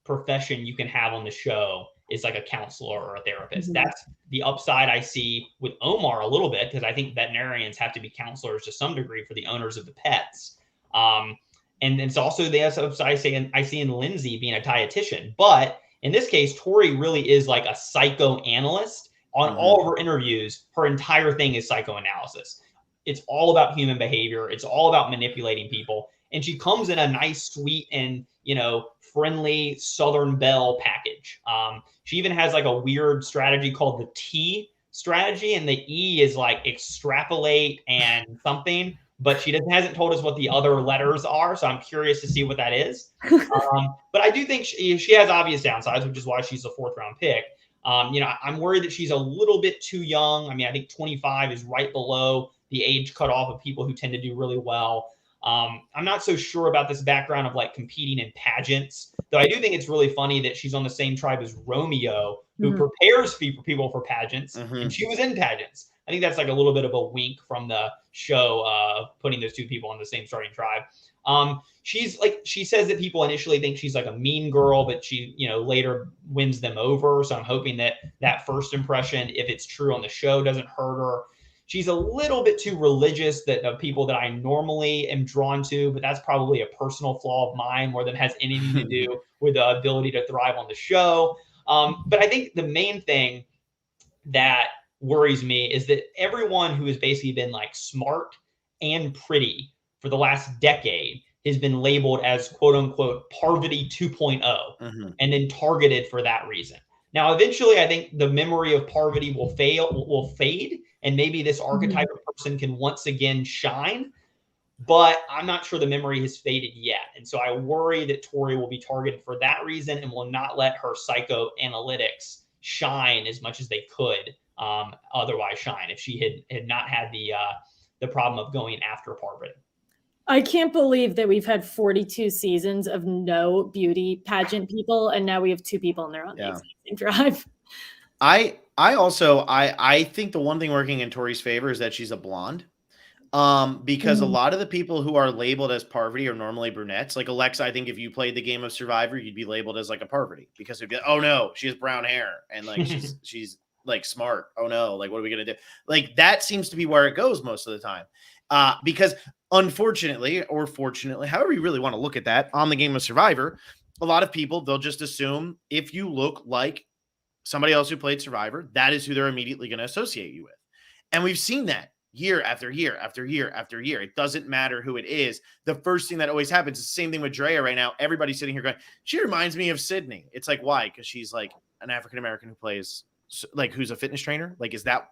profession you can have on the show is like a counselor or a therapist. That's the upside I see with Omar a little bit, because I think veterinarians have to be counselors to some degree for the owners of the pets. And it's also the upside I see in Lindsay being a dietitian. But in this case, Tori really is like a psychoanalyst. On all of her interviews, her entire thing is psychoanalysis. It's all about human behavior. It's all about manipulating people. And she comes in a nice, sweet, and, friendly Southern Belle package. She even has like a weird strategy called the T strategy, and the E is like extrapolate and something, but she hasn't told us what the other letters are. So I'm curious to see what that is. But I do think she has obvious downsides, which is why she's a 4th-round pick. I'm worried that she's a little bit too young. I mean, I think 25 is right below the age cutoff of people who tend to do really well. I'm not so sure about this background of like competing in pageants, though I do think it's really funny that she's on the same tribe as Romeo, who prepares people for pageants, and she was in pageants. I think that's like a little bit of a wink from the show, putting those two people on the same starting tribe. She says that people initially think she's like a mean girl, but she, later wins them over. So I'm hoping that first impression, if it's true on the show, doesn't hurt her. She's a little bit too religious, that of people that I normally am drawn to, but that's probably a personal flaw of mine more than has anything to do with the ability to thrive on the show. But I think the main thing that worries me is that everyone who has basically been like smart and pretty for the last decade has been labeled as quote unquote Parvati 2.0 and then targeted for that reason. Now, eventually, I think the memory of Parvati will fade, and maybe this archetype of person can once again shine, but I'm not sure the memory has faded yet. And so I worry that Tori will be targeted for that reason and will not let her psychoanalytics shine as much as they could otherwise shine if she had not had the problem of going after Parvati. I can't believe that we've had 42 seasons of no beauty pageant people, and now we have 2 people and they're on the exact same drive. I think the one thing working in Tori's favor is that she's a blonde. Because a lot of the people who are labeled as Parvati are normally brunettes. Like Alexa, I think if you played the game of Survivor, you'd be labeled as like a Parvati, because it'd be, oh no, she has brown hair and like she's like smart. Oh no, like what are we gonna do? Like that seems to be where it goes most of the time. Because unfortunately or fortunately, however you really want to look at that, on the game of Survivor, a lot of people, they'll just assume if you look like somebody else who played Survivor, that is who they're immediately going to associate you with. And we've seen that year after year after year after year. It doesn't matter who it is. The first thing that always happens is the same thing with Drea right now. Everybody's sitting here going, she reminds me of Sydney. It's like, why? Because she's like an African-American who plays, like, who's a fitness trainer. Like, is that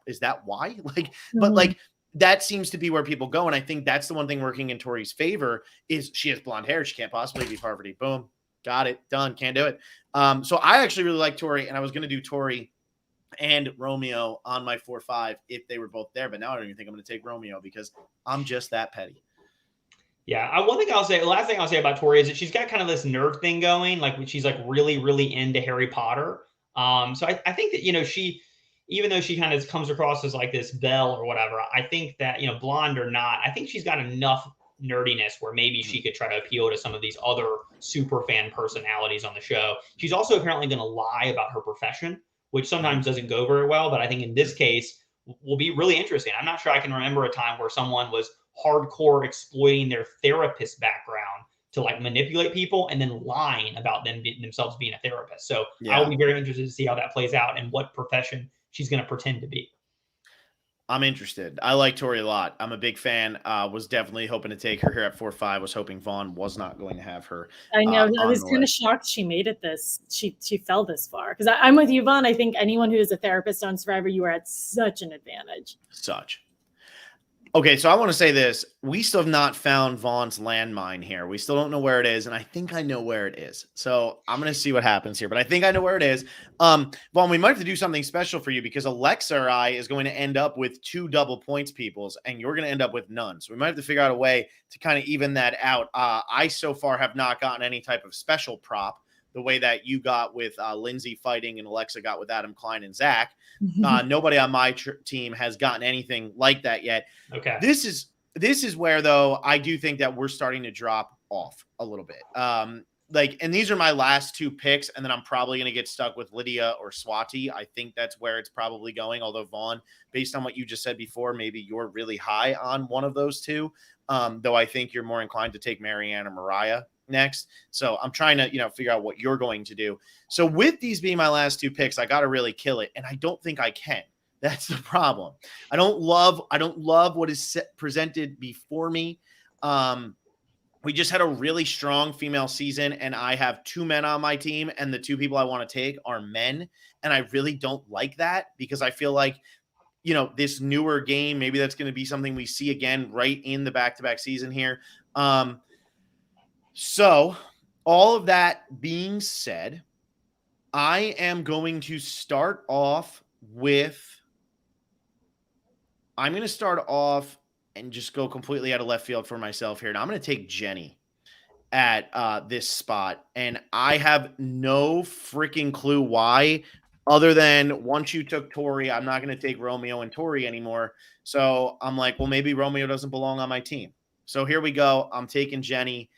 why? Like, but like, that seems to be where people go. And I think that's the one thing working in Tori's favor is she has blonde hair. She can't possibly be Parvati. Boom. Got it. Done. Can't do it. So I actually really like Tori, and I was going to do Tori and Romeo on my 4-5 if they were both there. But now I don't even think I'm going to take Romeo because I'm just that petty. Yeah. The last thing I'll say about Tori is that she's got kind of this nerd thing going. Like she's like really, really into Harry Potter. So I think that, she, even though she kind of comes across as like this Belle or whatever, I think that, blonde or not, I think she's got enough nerdiness where maybe she could try to appeal to some of these other super fan personalities on the show. She's also apparently going to lie about her profession, which sometimes doesn't go very well. But I think in this case will be really interesting. I'm not sure I can remember a time where someone was hardcore exploiting their therapist background to like manipulate people and then lying about themselves being a therapist. So I'll be very interested to see how that plays out and what profession she's going to pretend to be. I'm interested. I like Tori a lot. I'm a big fan. Was definitely hoping to take her here at 4-5. Was hoping Vaughn was not going to have her. I know. I was kind of shocked she made it she fell this far. Because I'm with you, Vaughn. I think anyone who is a therapist on Survivor, you are at such an advantage. Okay, so I want to say this. We still have not found Vaughn's landmine here. We still don't know where it is, and I think I know where it is. So I'm going to see what happens here, but I think I know where it is. Vaughn, we might have to do something special for you because Alexa or I is going to end up with 2 double points peoples, and you're going to end up with none. So we might have to figure out a way to kind of even that out. I so far have not gotten any type of special prop the way that you got with Lindsay fighting and Alexa got with Adam Klein and Zach. Nobody on my team has gotten anything like that yet. Okay. This is this is where, though, I do think that we're starting to drop off a little bit. And these are my last two picks, and then I'm probably going to get stuck with Lydia or Swati. I think that's where it's probably going. Although, Vaughn, based on what you just said before, maybe you're really high on one of those two. Though I think you're more inclined to take Marianne or Mariah next. So I'm trying to, figure out what you're going to do. So with these being my last two picks, I got to really kill it. And I don't think I can. That's the problem. I don't love what is presented before me. We just had a really strong female season, and I have two men on my team, and the two people I want to take are men. And I really don't like that because I feel like, this newer game, maybe that's going to be something we see again right in the back-to-back season here. So all of that being said, I am going to start off and just go completely out of left field for myself here. And I'm going to take Jenny at this spot. And I have no freaking clue why, other than once you took Tori, I'm not going to take Romeo and Tori anymore. So I'm like, well, maybe Romeo doesn't belong on my team. So here we go. I'm taking Jenny,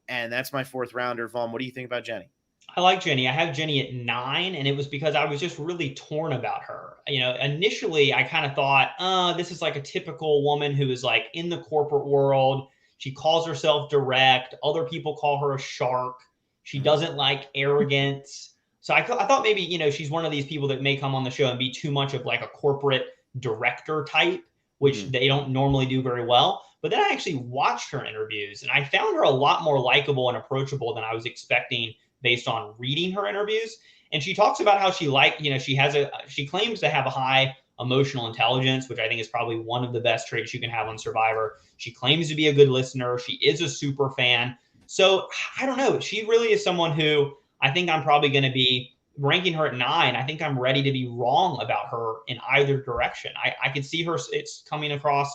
and that's my fourth rounder. Vaughn, what do you think about Jenny? I like Jenny. I have Jenny at 9, and it was because I was just really torn about her. Initially I kind of thought, this is like a typical woman who is like in the corporate world. She calls herself direct. Other people call her a shark. She doesn't like arrogance. So I thought maybe, she's one of these people that may come on the show and be too much of like a corporate director type, which they don't normally do very well. But then I actually watched her interviews, and I found her a lot more likable and approachable than I was expecting based on reading her interviews. And she talks about how she claims to have a high emotional intelligence, which I think is probably one of the best traits you can have on Survivor. She claims to be a good listener. She is a super fan. So I don't know. She really is someone who I think I'm probably going to be ranking her at 9. I think I'm ready to be wrong about her in either direction. I could see her, it's coming across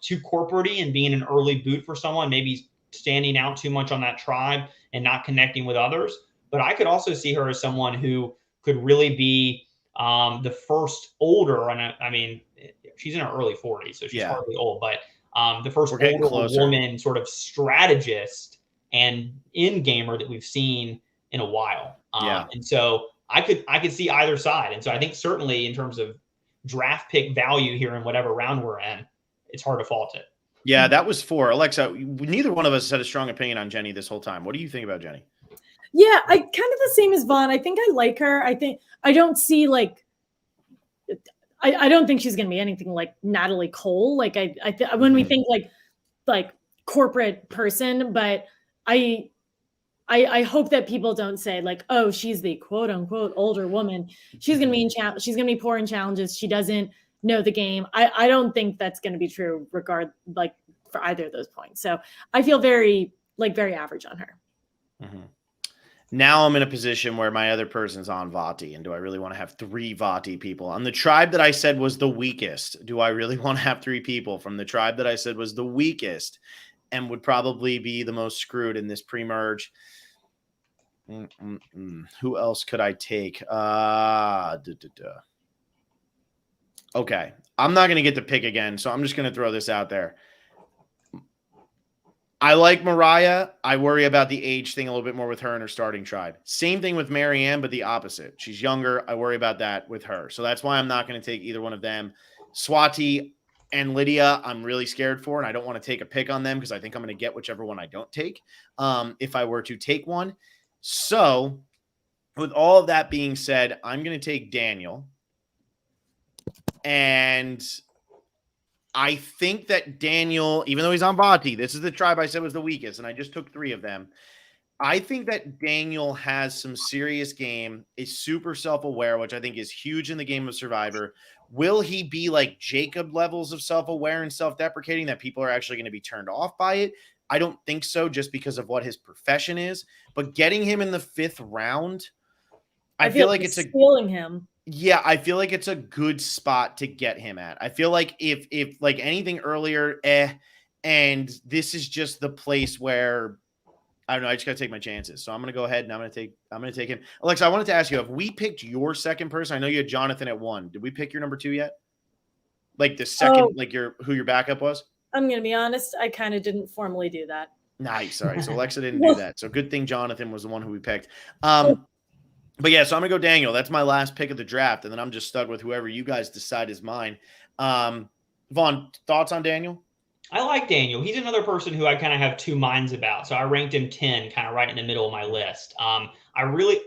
too corporate-y and being an early boot for someone, maybe standing out too much on that tribe and not connecting with others. But I could also see her as someone who could really be the first older, and I mean, she's in her early 40s, so she's hardly old, but the first older woman sort of strategist and in-gamer that we've seen in a while. And so I could see either side. And so I think certainly in terms of draft pick value here in whatever round we're in, it's hard to fault it. Yeah, that was 4. Alexa, neither one of us had a strong opinion on Jenny this whole time. What do you think about Jenny? Yeah, I kind of the same as Vaughn. I think I like her. I don't see like, I don't think she's going to be anything like Natalie Cole. Like when we think like corporate person, but I hope that people don't say like, oh, she's the quote unquote older woman. She's going to be she's going to be poor in challenges. She doesn't know the game. I don't think that's going to be true for either of those points. So I feel very average on her. Mm-hmm. Now I'm in a position where my other person's on Vati, and do I really want to have 3 Vati people on the tribe that I said was the weakest? Do I really want to have 3 people from the tribe that I said was the weakest and would probably be the most screwed in this pre-merge? Who else could I take? Okay, I'm not going to get to pick again, so I'm just going to throw this out there. I like Mariah. I worry about the age thing a little bit more with her and her starting tribe. Same thing with Marianne, but the opposite. She's younger. I worry about that with her. So that's why I'm not going to take either one of them. Swati and Lydia, I'm really scared for, and I don't want to take a pick on them because I think I'm going to get whichever one I don't take if I were to take one. So with all of that being said, I'm going to take Daniel. And I think that Daniel, even though he's on Vati, this is the tribe I said was the weakest, and I just took 3 of them. I think that Daniel has some serious game, is super self-aware, which I think is huge in the game of Survivor. Will he be like Jacob levels of self-aware and self-deprecating that people are actually going to be turned off by it? I don't think so, just because of what his profession is. But getting him in the 5th round, I feel like it's stealing him. Yeah, I feel like it's a good spot to get him at. I feel like if like anything earlier, and this is just the place where I don't know, I just gotta take my chances. So I'm gonna go ahead and I'm gonna take him. Alexa, I wanted to ask you, have we picked your second person? I know you had Jonathan at 1. Did we pick your number 2 yet? Like the second, like who your backup was? I'm going to be honest, I kind of didn't formally do that. Nice. All right. So Alexa didn't do that. So good thing Jonathan was the one who we picked. But yeah, so I'm going to go Daniel. That's my last pick of the draft. And then I'm just stuck with whoever you guys decide is mine. Vaughn, thoughts on Daniel? I like Daniel. He's another person who I kind of have two minds about. So I ranked him 10, kind of right in the middle of my list.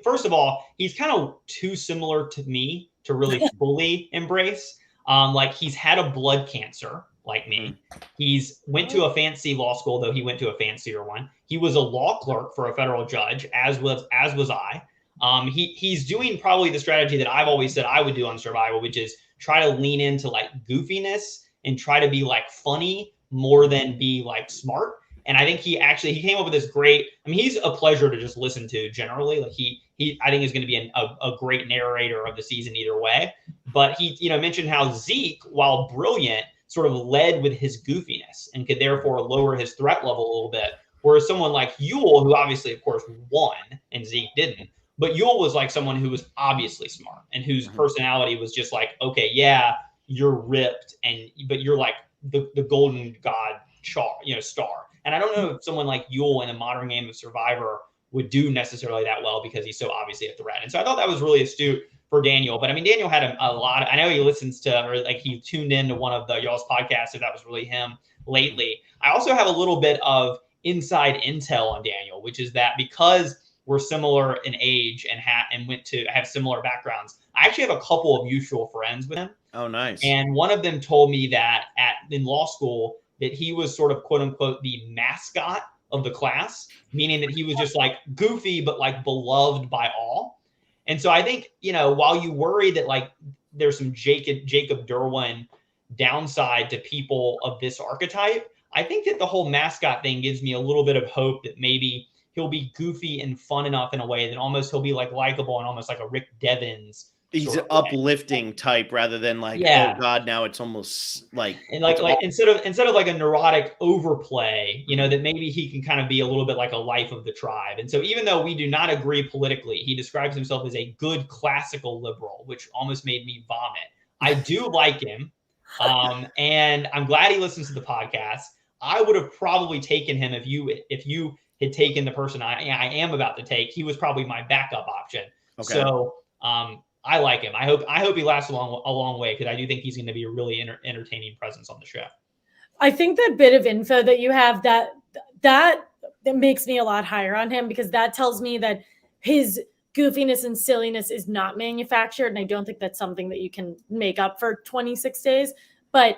First of all, he's kind of too similar to me to really fully embrace. Like he's had a blood cancer like me. He's went to a fancy law school, though he went to a fancier one. He was a law clerk for a federal judge, as was I. He's doing probably the strategy that I've always said I would do on Survival, which is try to lean into like goofiness and try to be like funny more than be like smart. And I think he came up with this great, I mean, he's a pleasure to just listen to generally. Like I think is going to be a great narrator of the season either way. But he, mentioned how Zeke, while brilliant, sort of led with his goofiness and could therefore lower his threat level a little bit. Whereas someone like Yule, who obviously, of course, won and Zeke didn't, but Yule was like someone who was obviously smart and whose personality was just like, okay, yeah, you're ripped, but you're like the golden god star. And I don't know if someone like Yule in a modern game of Survivor would do necessarily that well because he's so obviously a threat. And so I thought that was really astute for Daniel. But I mean, Daniel had a lot. I know he listens to, or like he tuned into one of the y'all's podcasts, if that was really him lately. I also have a little bit of inside intel on Daniel, which is that because we're similar in age and went to have similar backgrounds, I actually have a couple of mutual friends with him. Oh, nice. And one of them told me that in law school that he was sort of quote unquote the mascot of the class, meaning that he was just like goofy, but like beloved by all. And so I think, while you worry that like there's some Jacob Derwin downside to people of this archetype, I think that the whole mascot thing gives me a little bit of hope that maybe he'll be goofy and fun enough in a way that almost he'll be like likable and almost like a Rick Devens. He's an uplifting type rather than like, oh God, now it's almost like, and like instead of like a neurotic overplay, that maybe he can kind of be a little bit like a life of the tribe. And so even though we do not agree politically, he describes himself as a good classical liberal, which almost made me vomit. I do like him. And I'm glad he listens to the podcast. I would have probably taken him if you had taken the person I am about to take. He was probably my backup option. Okay. So I like him. I hope he lasts a long way because I do think he's going to be a really entertaining presence on the show. I think that bit of info that you have that makes me a lot higher on him because that tells me that his goofiness and silliness is not manufactured, and I don't think that's something that you can make up for 26 days. But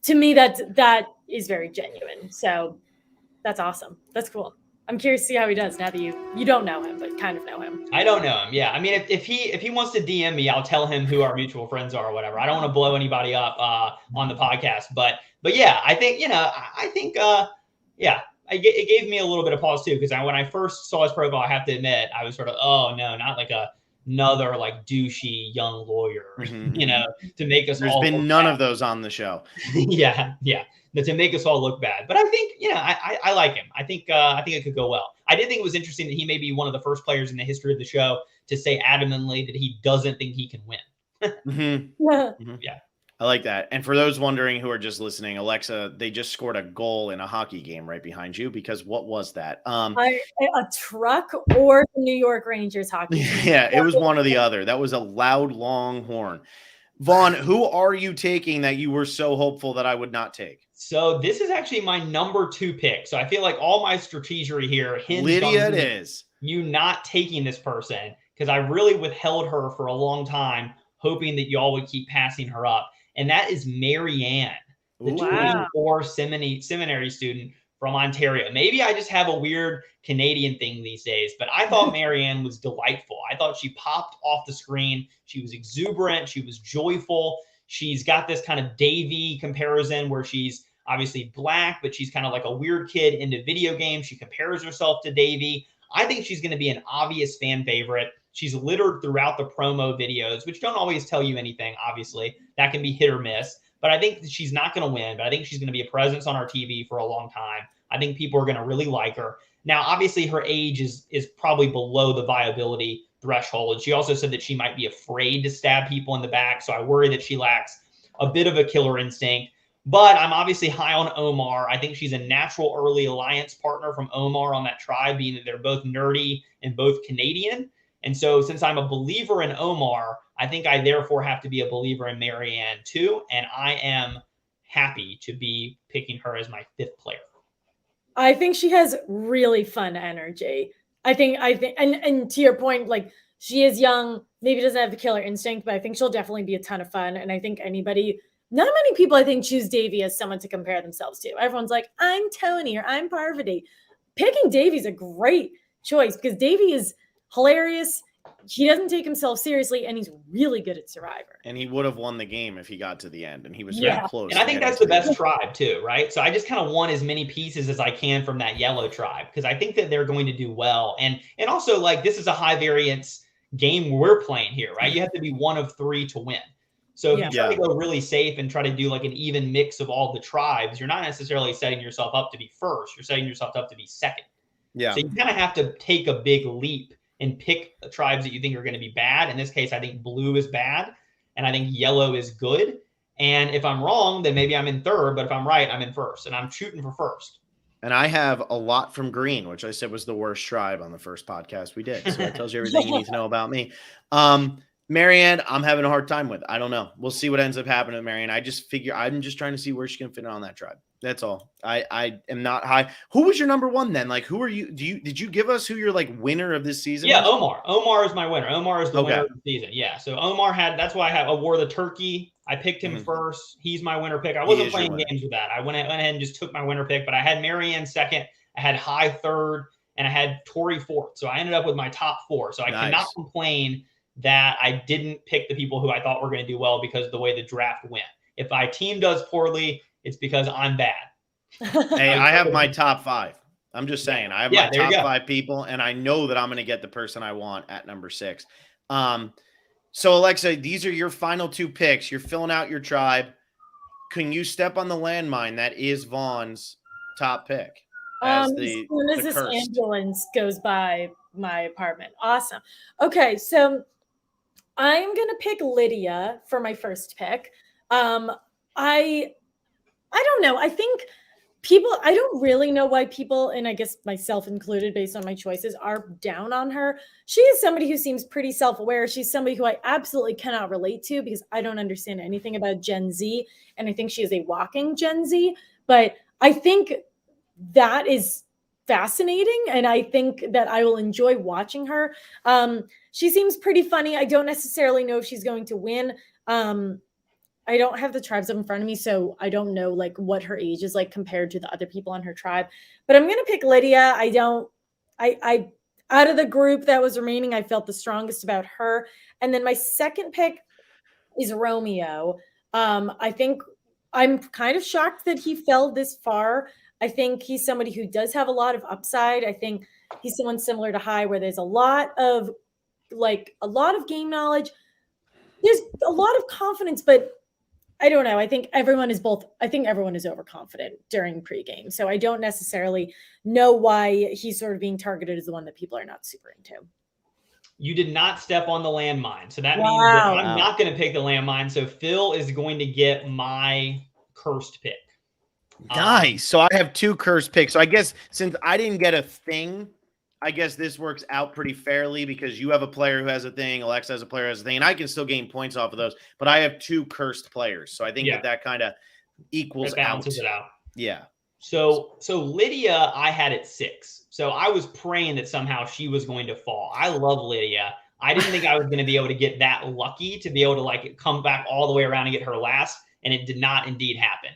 to me, that is very genuine. So that's awesome. That's cool. I'm curious to see how he does now that you don't know him, but kind of know him. I don't know him. Yeah. I mean, if he wants to DM me, I'll tell him who our mutual friends are or whatever. I don't want to blow anybody up on the podcast, but yeah, I think, it gave me a little bit of pause too. Cause when I first saw his profile, I have to admit, I was sort of, oh no, not like another like douchey young lawyer, to make us There's all been none of those on the show. Yeah. To make us all look bad. But I think, I like him. I think it could go well. I did think it was interesting that he may be one of the first players in the history of the show to say adamantly that he doesn't think he can win. Yeah. I like that. And for those wondering who are just listening, Alexa, they just scored a goal in a hockey game right behind you because what was that? A truck or the New York Rangers hockey game. Yeah, it was one or the other. That was a loud, long horn. Vaughn, who are you taking that you were so hopeful that I would not take? So this is actually my number 2 pick. So I feel like all my strategy here hinged on you not taking this person because I really withheld her for a long time, hoping that y'all would keep passing her up. And that is Marianne, the 24 seminary student from Ontario. Maybe I just have a weird Canadian thing these days, but I thought Marianne was delightful. I thought she popped off the screen. She was exuberant. She was joyful. She's got this kind of Davy comparison where she's obviously black, but she's kind of like a weird kid into video games. She compares herself to Davy. I think she's going to be an obvious fan favorite. She's littered throughout the promo videos, which don't always tell you anything, obviously. That can be hit or miss. But I think she's not going to win, but I think she's going to be a presence on our TV for a long time. I think people are going to really like her. Now, obviously, her age is probably below the viability threshold. And she also said that she might be afraid to stab people in the back. So I worry that she lacks a bit of a killer instinct. But I'm obviously high on Omar. I think she's a natural early alliance partner from Omar on that tribe, being that they're both nerdy and both Canadian. And so since I'm a believer in Omar, I think I therefore have to be a believer in Marianne too. And I am happy to be picking her as my 5th player. I think she has really fun energy. I think, and to your point, like, she is young, maybe doesn't have the killer instinct, but I think she'll definitely be a ton of fun. And I think not many people, I think, choose Davy as someone to compare themselves to. Everyone's like, I'm Tony or I'm Parvati. Picking Davy's a great choice because Davy is hilarious. He doesn't take himself seriously, and he's really good at Survivor. And he would have won the game if he got to the end, and he was Yeah. very close. And I think that's the best tribe too, right? So I just kind of want as many pieces as I can from that yellow tribe because I think that they're going to do well. And also, like, this is a high variance game we're playing here, right? You have to be one of 3 to win. So if you try to go really safe and try to do like an even mix of all the tribes, you're not necessarily setting yourself up to be first. You're setting yourself up to be second. Yeah. So you kind of have to take a big leap and pick tribes that you think are going to be bad. In this case, I think blue is bad, and I think yellow is good. And if I'm wrong, then maybe I'm in 3rd. But if I'm right, I'm in 1st, and I'm shooting for 1st. And I have a lot from green, which I said was the worst tribe on the first podcast we did. So that tells you everything you need to know about me. Marianne, I'm having a hard time with. I don't know. We'll see what ends up happening with Marianne. I just figure I'm just trying to see where she can fit on that tribe. That's all. I am not high. Who was your number 1 then? Like, who are you? Did you give us who your like winner of this season? Yeah, was? Omar. Omar is my winner. Omar is the winner of the season. Yeah. So Omar that's why I wore the turkey. I picked him first. He's my winner pick. I wasn't playing games with that. I went ahead and just took my winner pick, but I had Marianne 2nd. I had High 3rd, and I had Tori 4th. So I ended up with my top 4. So I cannot complain that I didn't pick the people who I thought were going to do well because of the way the draft went. If my team does poorly, it's because I'm bad. Hey, I have my top 5. I'm just saying. I have my top 5 people, and I know that I'm going to get the person I want at number 6. So, Alexa, these are your final 2 picks. You're filling out your tribe. Can you step on the landmine that is Vaughn's top pick? As soon as this ambulance goes by my apartment. Awesome. Okay, so I'm going to pick Lydia for my first pick. I don't know. I think I don't really know why people, and I guess myself included based on my choices, are down on her. She is somebody who seems pretty self-aware. She's somebody who I absolutely cannot relate to because I don't understand anything about Gen Z, and I think she is a walking Gen Z. But I think that is fascinating, and I think that I will enjoy watching her. She seems pretty funny. I don't necessarily know if she's going to win. I don't have the tribes up in front of me, so I don't know like what her age is like compared to the other people on her tribe. But I'm gonna pick Lydia. I out of the group that was remaining, I felt the strongest about her. And then my second pick is Romeo. I think I'm kind of shocked that he fell this far. I think he's somebody who does have a lot of upside. I think he's someone similar to High, where there's a lot of game knowledge. There's a lot of confidence, but I don't know. I think everyone is overconfident during pregame. So I don't necessarily know why he's sort of being targeted as the one that people are not super into. You did not step on the landmine. So that means that I'm not going to pick the landmine. So Phil is going to get my cursed pick. Nice. So I have 2 cursed picks. So I guess since I didn't get a thing, I guess this works out pretty fairly because you have a player who has a thing, Alexa has a player who has a thing, and I can still gain points off of those. But I have 2 cursed players, so I think that kind of equals balances it out. Yeah. So Lydia, I had at 6. So I was praying that somehow she was going to fall. I love Lydia. I didn't think I was going to be able to get that lucky to be able to like come back all the way around and get her last, and it did not indeed happen.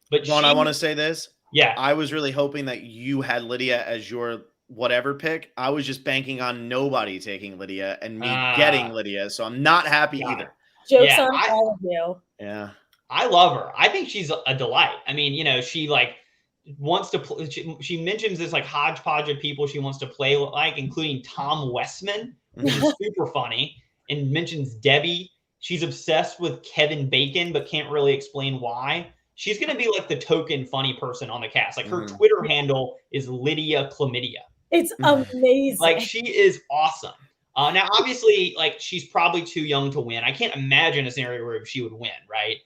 But Vaughn, I want to say this. Yeah. I was really hoping that you had Lydia as your whatever pick. I was just banking on nobody taking Lydia and me getting Lydia. So I'm not happy either. Jokes on all of you. Yeah. I love her. I think she's a delight. I mean, she like wants to play. She mentions this like hodgepodge of people she wants to play like, including Tom Westman, which is super funny, and mentions Debbie. She's obsessed with Kevin Bacon, but can't really explain why. She's going to be like the token funny person on the cast. Like her Twitter handle is Lydia Chlamydia. It's amazing. Like she is awesome. Now, obviously, like she's probably too young to win. I can't imagine a scenario where she would win, right?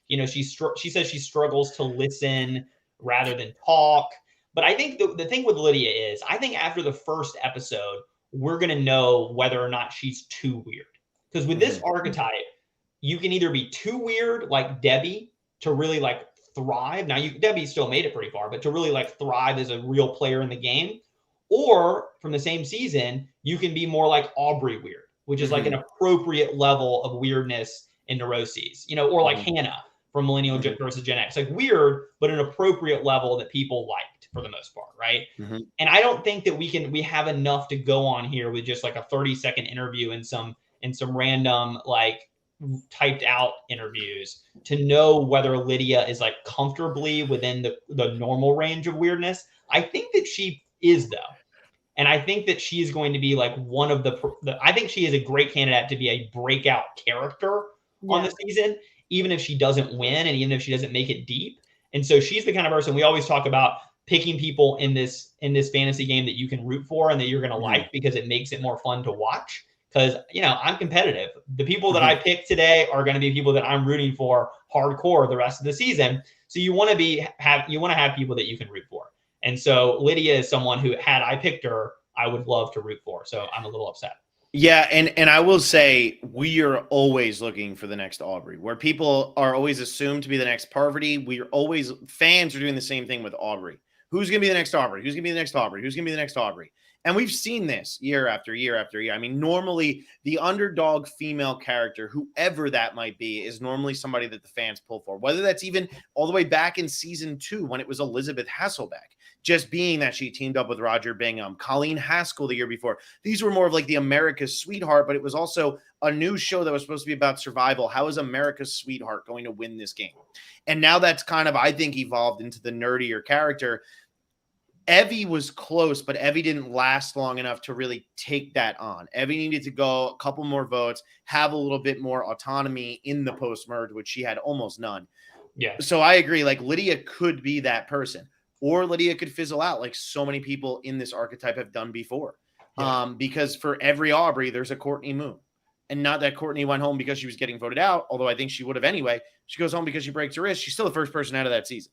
She says she struggles to listen rather than talk. But I think the thing with Lydia is, I think after the first episode, we're going to know whether or not she's too weird. Because with this archetype, you can either be too weird, like Debbie, to really like thrive. Now, Debbie still made it pretty far, but to really like thrive as a real player in the game. Or from the same season, you can be more like Aubrey weird, which is like an appropriate level of weirdness and neuroses, or like Hannah from Millennial versus Gen X, like weird, but an appropriate level that people liked for the most part, right? And I don't think that we have enough to go on here with just like a 30-second interview and some random like typed out interviews to know whether Lydia is like comfortably within the normal range of weirdness. I think that she is, though. And I think that she is going to be like one of I think she is a great candidate to be a breakout character on the season, even if she doesn't win and even if she doesn't make it deep. And so she's the kind of person we always talk about picking people in this fantasy game that you can root for and that you're going to like because it makes it more fun to watch. Because, I'm competitive. The people that I pick today are going to be people that I'm rooting for hardcore the rest of the season. So you want to have people that you can root for. And so Lydia is someone who, had I picked her, I would love to root for. So I'm a little upset. Yeah, and I will say we are always looking for the next Aubrey, where people are always assumed to be the next Parvati. Fans are doing the same thing with Aubrey. Who's going to be the next Aubrey? Who's going to be the next Aubrey? Who's going to be the next Aubrey? And we've seen this year after year after year. I mean, normally the underdog female character, whoever that might be, is normally somebody that the fans pull for, whether that's even all the way back in season 2 when it was Elizabeth Hasselbeck, just being that she teamed up with Roger Bingham, Colleen Haskell the year before. These were more of like the America's Sweetheart, but it was also a new show that was supposed to be about survival. How is America's Sweetheart going to win this game? And now that's kind of, I think, evolved into the nerdier character. Evie was close, but Evie didn't last long enough to really take that on. Evie needed to go a couple more votes, have a little bit more autonomy in the post-merge, which she had almost none. Yeah. So I agree. Like Lydia could be that person, or Lydia could fizzle out like so many people in this archetype have done before. Yeah. Because for every Aubrey, there's a Courtney Moon. And not that Courtney went home because she was getting voted out, although I think she would have anyway. She goes home because she breaks her wrist. She's still the first person out of that season.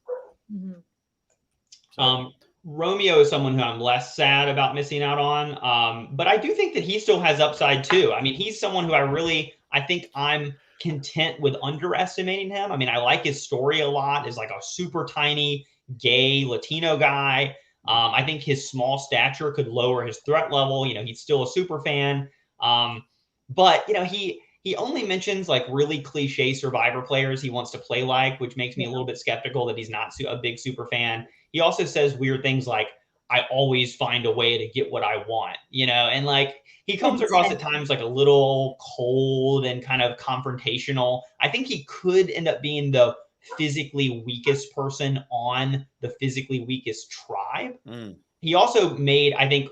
Romeo is someone who I'm less sad about missing out on. But I do think that he still has upside too. I mean, he's someone who I think I'm content with underestimating him. I mean, I like his story a lot. Is like a super tiny gay Latino guy. I think his small stature could lower his threat level. He's still a super fan. But he only mentions like really cliche Survivor players he wants to play like, which makes me a little bit skeptical that he's not a big super fan. He also says weird things like, I always find a way to get what I want, and like he comes across at times like a little cold and kind of confrontational. I think he could end up being the physically weakest person on the physically weakest tribe. He also made, I think,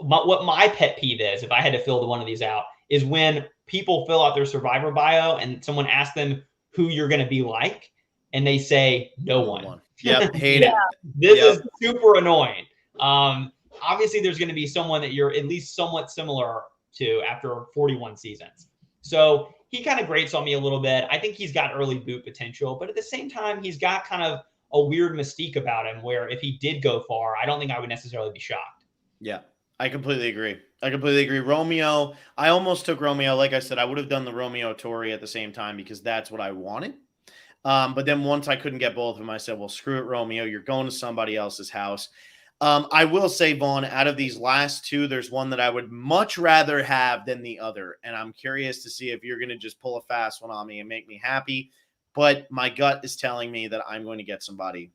what my pet peeve is, if I had to fill one of these out, is when people fill out their Survivor bio and someone asks them who you're going to be like, and they say no one. Yep, hate it. This is super annoying. Obviously, there's going to be someone that you're at least somewhat similar to after 41 seasons. So he kind of grates on me a little bit. I think he's got early boot potential, but at the same time, he's got kind of a weird mystique about him where if he did go far, I don't think I would necessarily be shocked. Yeah, I completely agree. Romeo, I almost took Romeo. Like I said, I would have done the Romeo Tori at the same time because that's what I wanted. But then once I couldn't get both of them, I said, well, screw it, Romeo. You're going to somebody else's house. I will say, Vaughn, out of these last two, there's one that I would much rather have than the other. And I'm curious to see if you're going to just pull a fast one on me and make me happy. But my gut is telling me that I'm going to get somebody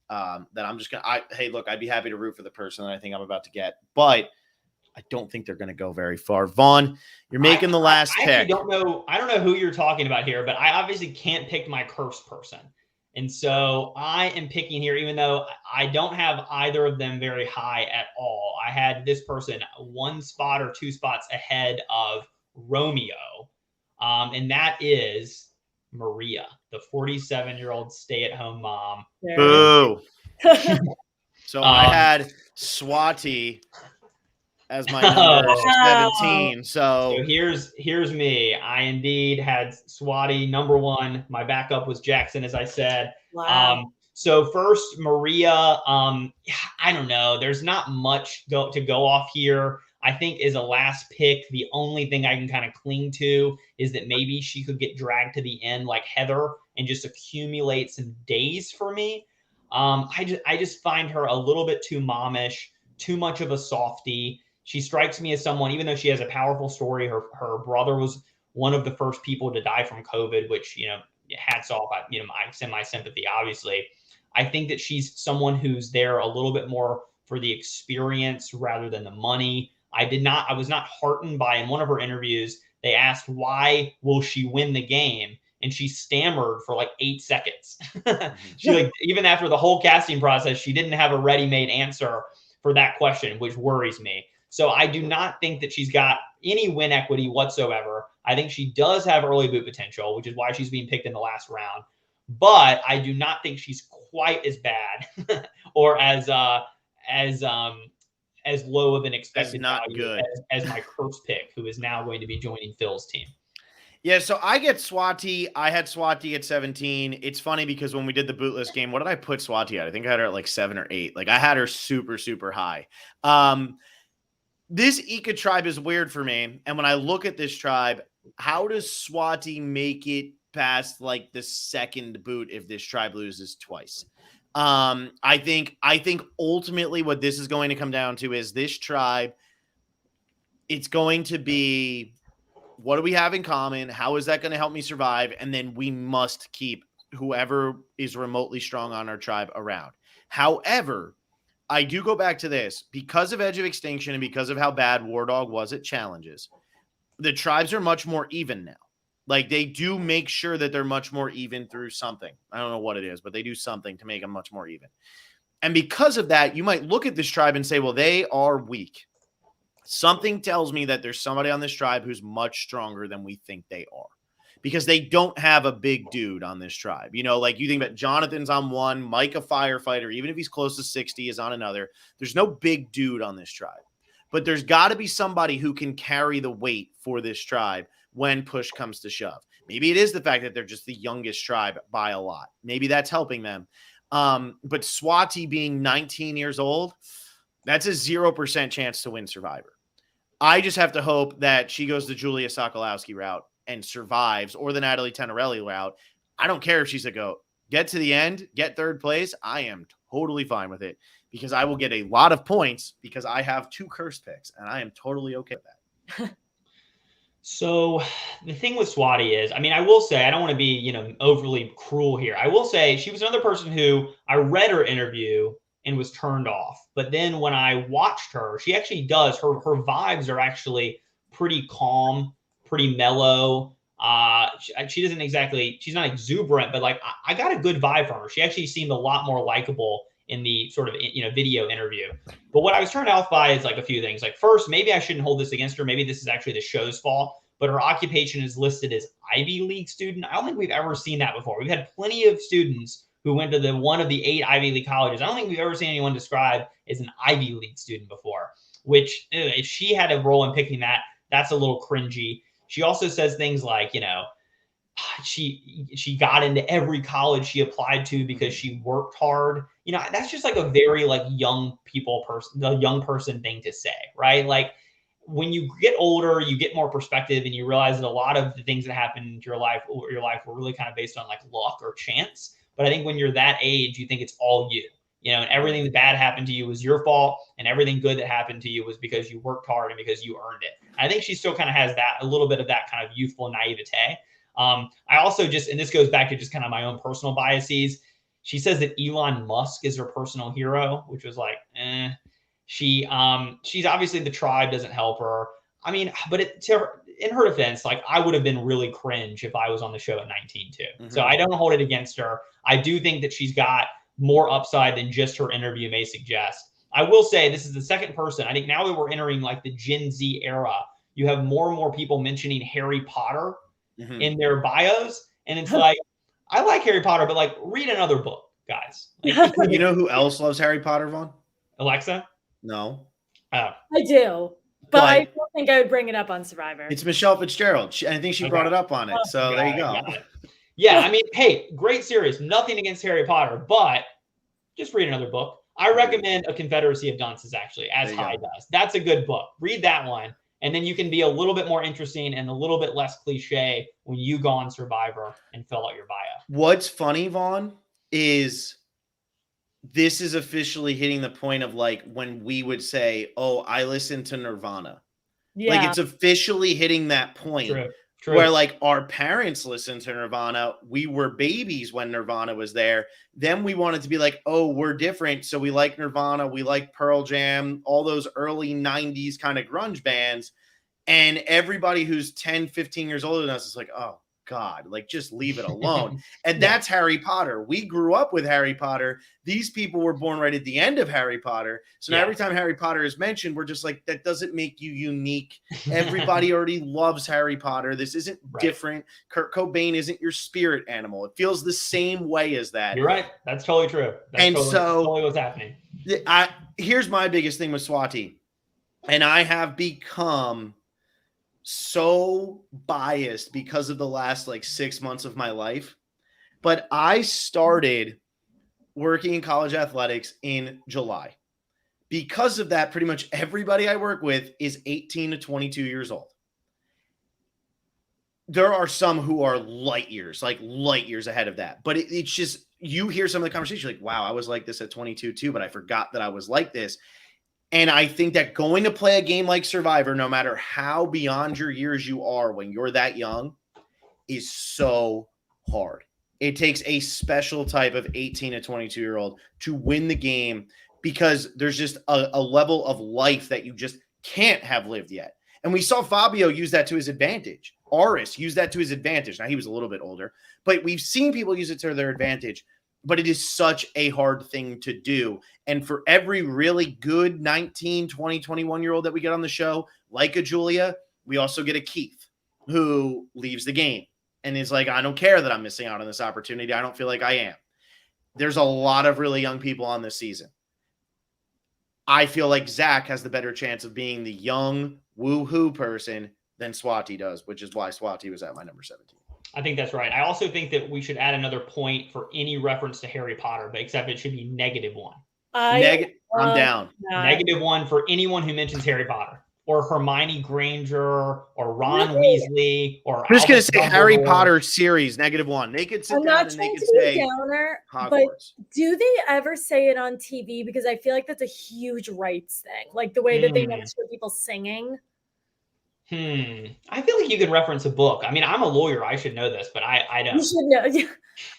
that I'm just going to – hey, look, I'd be happy to root for the person that I think I'm about to get. But I don't think they're going to go very far. Vaughn, you're making the last pick. I don't know who you're talking about here, but I obviously can't pick my cursed person. And so I am picking here, even though I don't have either of them very high at all. I had this person 1 spot or 2 spots ahead of Romeo. And that is Maria, the 47-year-old stay-at-home mom. Boo. So I had Swati as my number Oh. 17. So So here's me. I indeed had Swati number 1. My backup was Jackson, as I said. Wow. So first, Maria. I don't know. There's not much to go off here. I think as a last pick, the only thing I can kind of cling to is that maybe she could get dragged to the end like Heather and just accumulate some days for me. I just find her a little bit too momish, too much of a softie. She strikes me as someone, even though she has a powerful story, her brother was one of the first people to die from COVID, which, hats off. I send my sympathy, obviously. I think that she's someone who's there a little bit more for the experience rather than the money. I was not heartened by, in one of her interviews, they asked, why will she win the game? And she stammered for like 8 seconds. She even after the whole casting process, she didn't have a ready-made answer for that question, which worries me. So I do not think that she's got any win equity whatsoever. I think she does have early boot potential, which is why she's being picked in the last round. But I do not think she's quite as bad or as low of an expected value as my curse pick, who is now going to be joining Phil's team. Yeah, so I get Swati. I had Swati at 17. It's funny because when we did the bootlist game, what did I put Swati at? I think I had her at like 7 or 8. Like I had her super, super high. This Ika tribe is weird for me. And when I look at this tribe, how does Swati make it past like the second boot if this tribe loses twice? I think ultimately what this is going to come down to is this tribe. It's going to be, what do we have in common? How is that going to help me survive? And then we must keep whoever is remotely strong on our tribe around. However, I do go back to this because of Edge of Extinction and because of how bad War Dog was at challenges. The tribes are much more even now. Like they do make sure that they're much more even through something. I don't know what it is, but they do something to make them much more even. And because of that, you might look at this tribe and say, well, they are weak. Something tells me that there's somebody on this tribe who's much stronger than we think they are because they don't have a big dude on this tribe. Like you think about Jonathan's on one, Mike, a firefighter, even if he's close to 60 is on another. There's no big dude on this tribe, but there's got to be somebody who can carry the weight for this tribe when push comes to shove. Maybe it is the fact that they're just the youngest tribe by a lot. Maybe that's helping them. But Swati being 19 years old, that's a 0% chance to win Survivor. I just have to hope that she goes the Julia Sokolowski route and survives, or the Natalie Tenorelli route. I don't care if she's a GOAT. Get to the end, get third place. I am totally fine with it because I will get a lot of points because I have 2 curse picks, and I am totally okay with that. So the thing with Swati is, I will say, I don't want to be, overly cruel here. I will say she was another person who I read her interview and was turned off. But then when I watched her, she actually does, her vibes are actually pretty calm, pretty mellow. She doesn't exactly, she's not exuberant, but like I got a good vibe from her. She actually seemed a lot more likable in the sort of, video interview. But what I was turned off by is like a few things. Like first, maybe I shouldn't hold this against her. Maybe this is actually the show's fault, but her occupation is listed as Ivy League student. I don't think we've ever seen that before. We've had plenty of students who went to one of the 8 Ivy League colleges. I don't think we've ever seen anyone described as an Ivy League student before, which if she had a role in picking that, that's a little cringy. She also says things like, she got into every college she applied to because she worked hard. That's just like a very like the young person thing to say, right? Like when you get older, you get more perspective and you realize that a lot of the things that happen in your life were really kind of based on like luck or chance. But I think when you're that age, you think it's all you, and everything that bad happened to you was your fault and everything good that happened to you was because you worked hard and because you earned it. I think she still kind of has a little bit of that kind of youthful naivete. I also and this goes back to just kind of my own personal biases. She says that Elon Musk is her personal hero, which was like, she's obviously the tribe doesn't help her. But in her defense, like I would have been really cringe if I was on the show at 19 too. Mm-hmm. So I don't hold it against her. I do think that she's got more upside than just her interview may suggest. I will say this is the second person. I think now that we're entering like the Gen Z era, you have more and more people mentioning Harry Potter in their bios. And it's like, I like Harry Potter, but like read another book, guys. Like, you know who else loves Harry Potter, Vaughn? Alexa? No. I do. But I don't think I would bring it up on Survivor. It's Michelle Fitzgerald. I think she brought it up on it. So there you go. Yeah, I mean, hey, great series. Nothing against Harry Potter, but just read another book. I recommend A Confederacy of Dunces, actually, as High does. That's a good book. Read that one, and then you can be a little bit more interesting and a little bit less cliche when you go on Survivor and fill out your bio. What's funny, Vaughn, is this is officially hitting the point of like when we would say, oh, I listen to Nirvana. Yeah. Like it's officially hitting that point. True. Where like our parents listened to Nirvana. We were babies when Nirvana was there. Then we wanted to be like, oh, we're different. So we like Nirvana. We like Pearl Jam, all those early 90s kind of grunge bands. And everybody who's 10, 15 years older than us is like, oh, God, like just leave it alone. And that's Harry Potter. We grew up with Harry Potter. These people were born right at the end of Harry Potter. So now every time Harry Potter is mentioned, we're just like, that doesn't make you unique. Everybody already loves Harry Potter. This isn't different. Kurt Cobain isn't your spirit animal. It feels the same way as that. You're right. That's totally true. That's totally what's happening. Here's my biggest thing with Swati. And I have become so biased because of the last like 6 months of my life. But I started working in college athletics in July. Because of that, pretty much everybody I work with is 18 to 22 years old. There are some who are light years ahead of that. But it's just, you hear some of the conversation, like, wow, I was like this at 22 too, but I forgot that I was like this. And I think that going to play a game like Survivor, no matter how beyond your years you are when you're that young, is so hard. It takes a special type of 18 to 22-year-old to win the game because there's just a level of life that you just can't have lived yet. And we saw Fabio use that to his advantage. Aris used that to his advantage. Now, he was a little bit older, but we've seen people use it to their advantage. But it is such a hard thing to do. And for every really good 19, 20, 21-year-old that we get on the show, like a Julia, we also get a Keith who leaves the game and is like, I don't care that I'm missing out on this opportunity. I don't feel like I am. There's a lot of really young people on this season. I feel like Zach has the better chance of being the young woo-hoo person than Swati does, which is why Swati was at my number 17. I think that's right. I also think that we should add another point for any reference to Harry Potter, but except it should be -1. I'm down. -1 for anyone who mentions Harry Potter or Hermione Granger or Ron Weasley or. I'm just going to say Harry Potter series, -1. They could sit down and they could say downer, but do they ever say it on TV? Because I feel like that's a huge rights thing. Like the way that they never show people singing. I feel like you could reference a book. I mean, I'm a lawyer. I should know this, but I don't. You should know.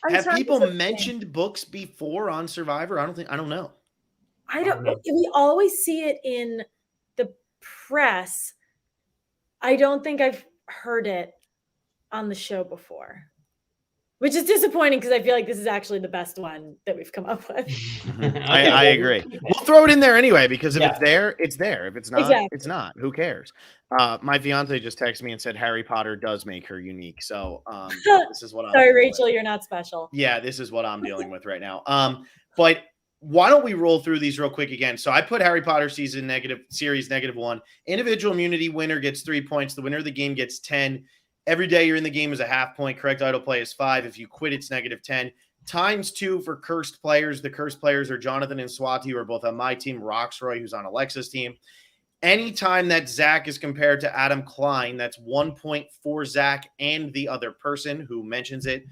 Have people mentioned books before on Survivor? I don't know. I don't know. We always see it in the press. I don't think I've heard it on the show before. Which is disappointing because I feel like this is actually the best one that we've come up with. I agree. We'll throw it in there anyway because if it's there, it's there. If it's not, it's not. Who cares? My fiance just texted me and said Harry Potter does make her unique. So this is what I'm sorry, Rachel, you're not special. Yeah, this is what I'm dealing with right now. But why don't we roll through these real quick again? So I put Harry Potter series -1. Individual immunity winner gets 3 points. The winner of the game gets 10. Every day you're in the game is a half point. Correct idle play is 5. If you quit, it's -10. ×2 for cursed players. The cursed players are Jonathan and Swati, who are both on my team. Roxroy, who's on Alexa's team. Anytime that Zach is compared to Adam Klein, that's 1 point for Zach and the other person who mentions it.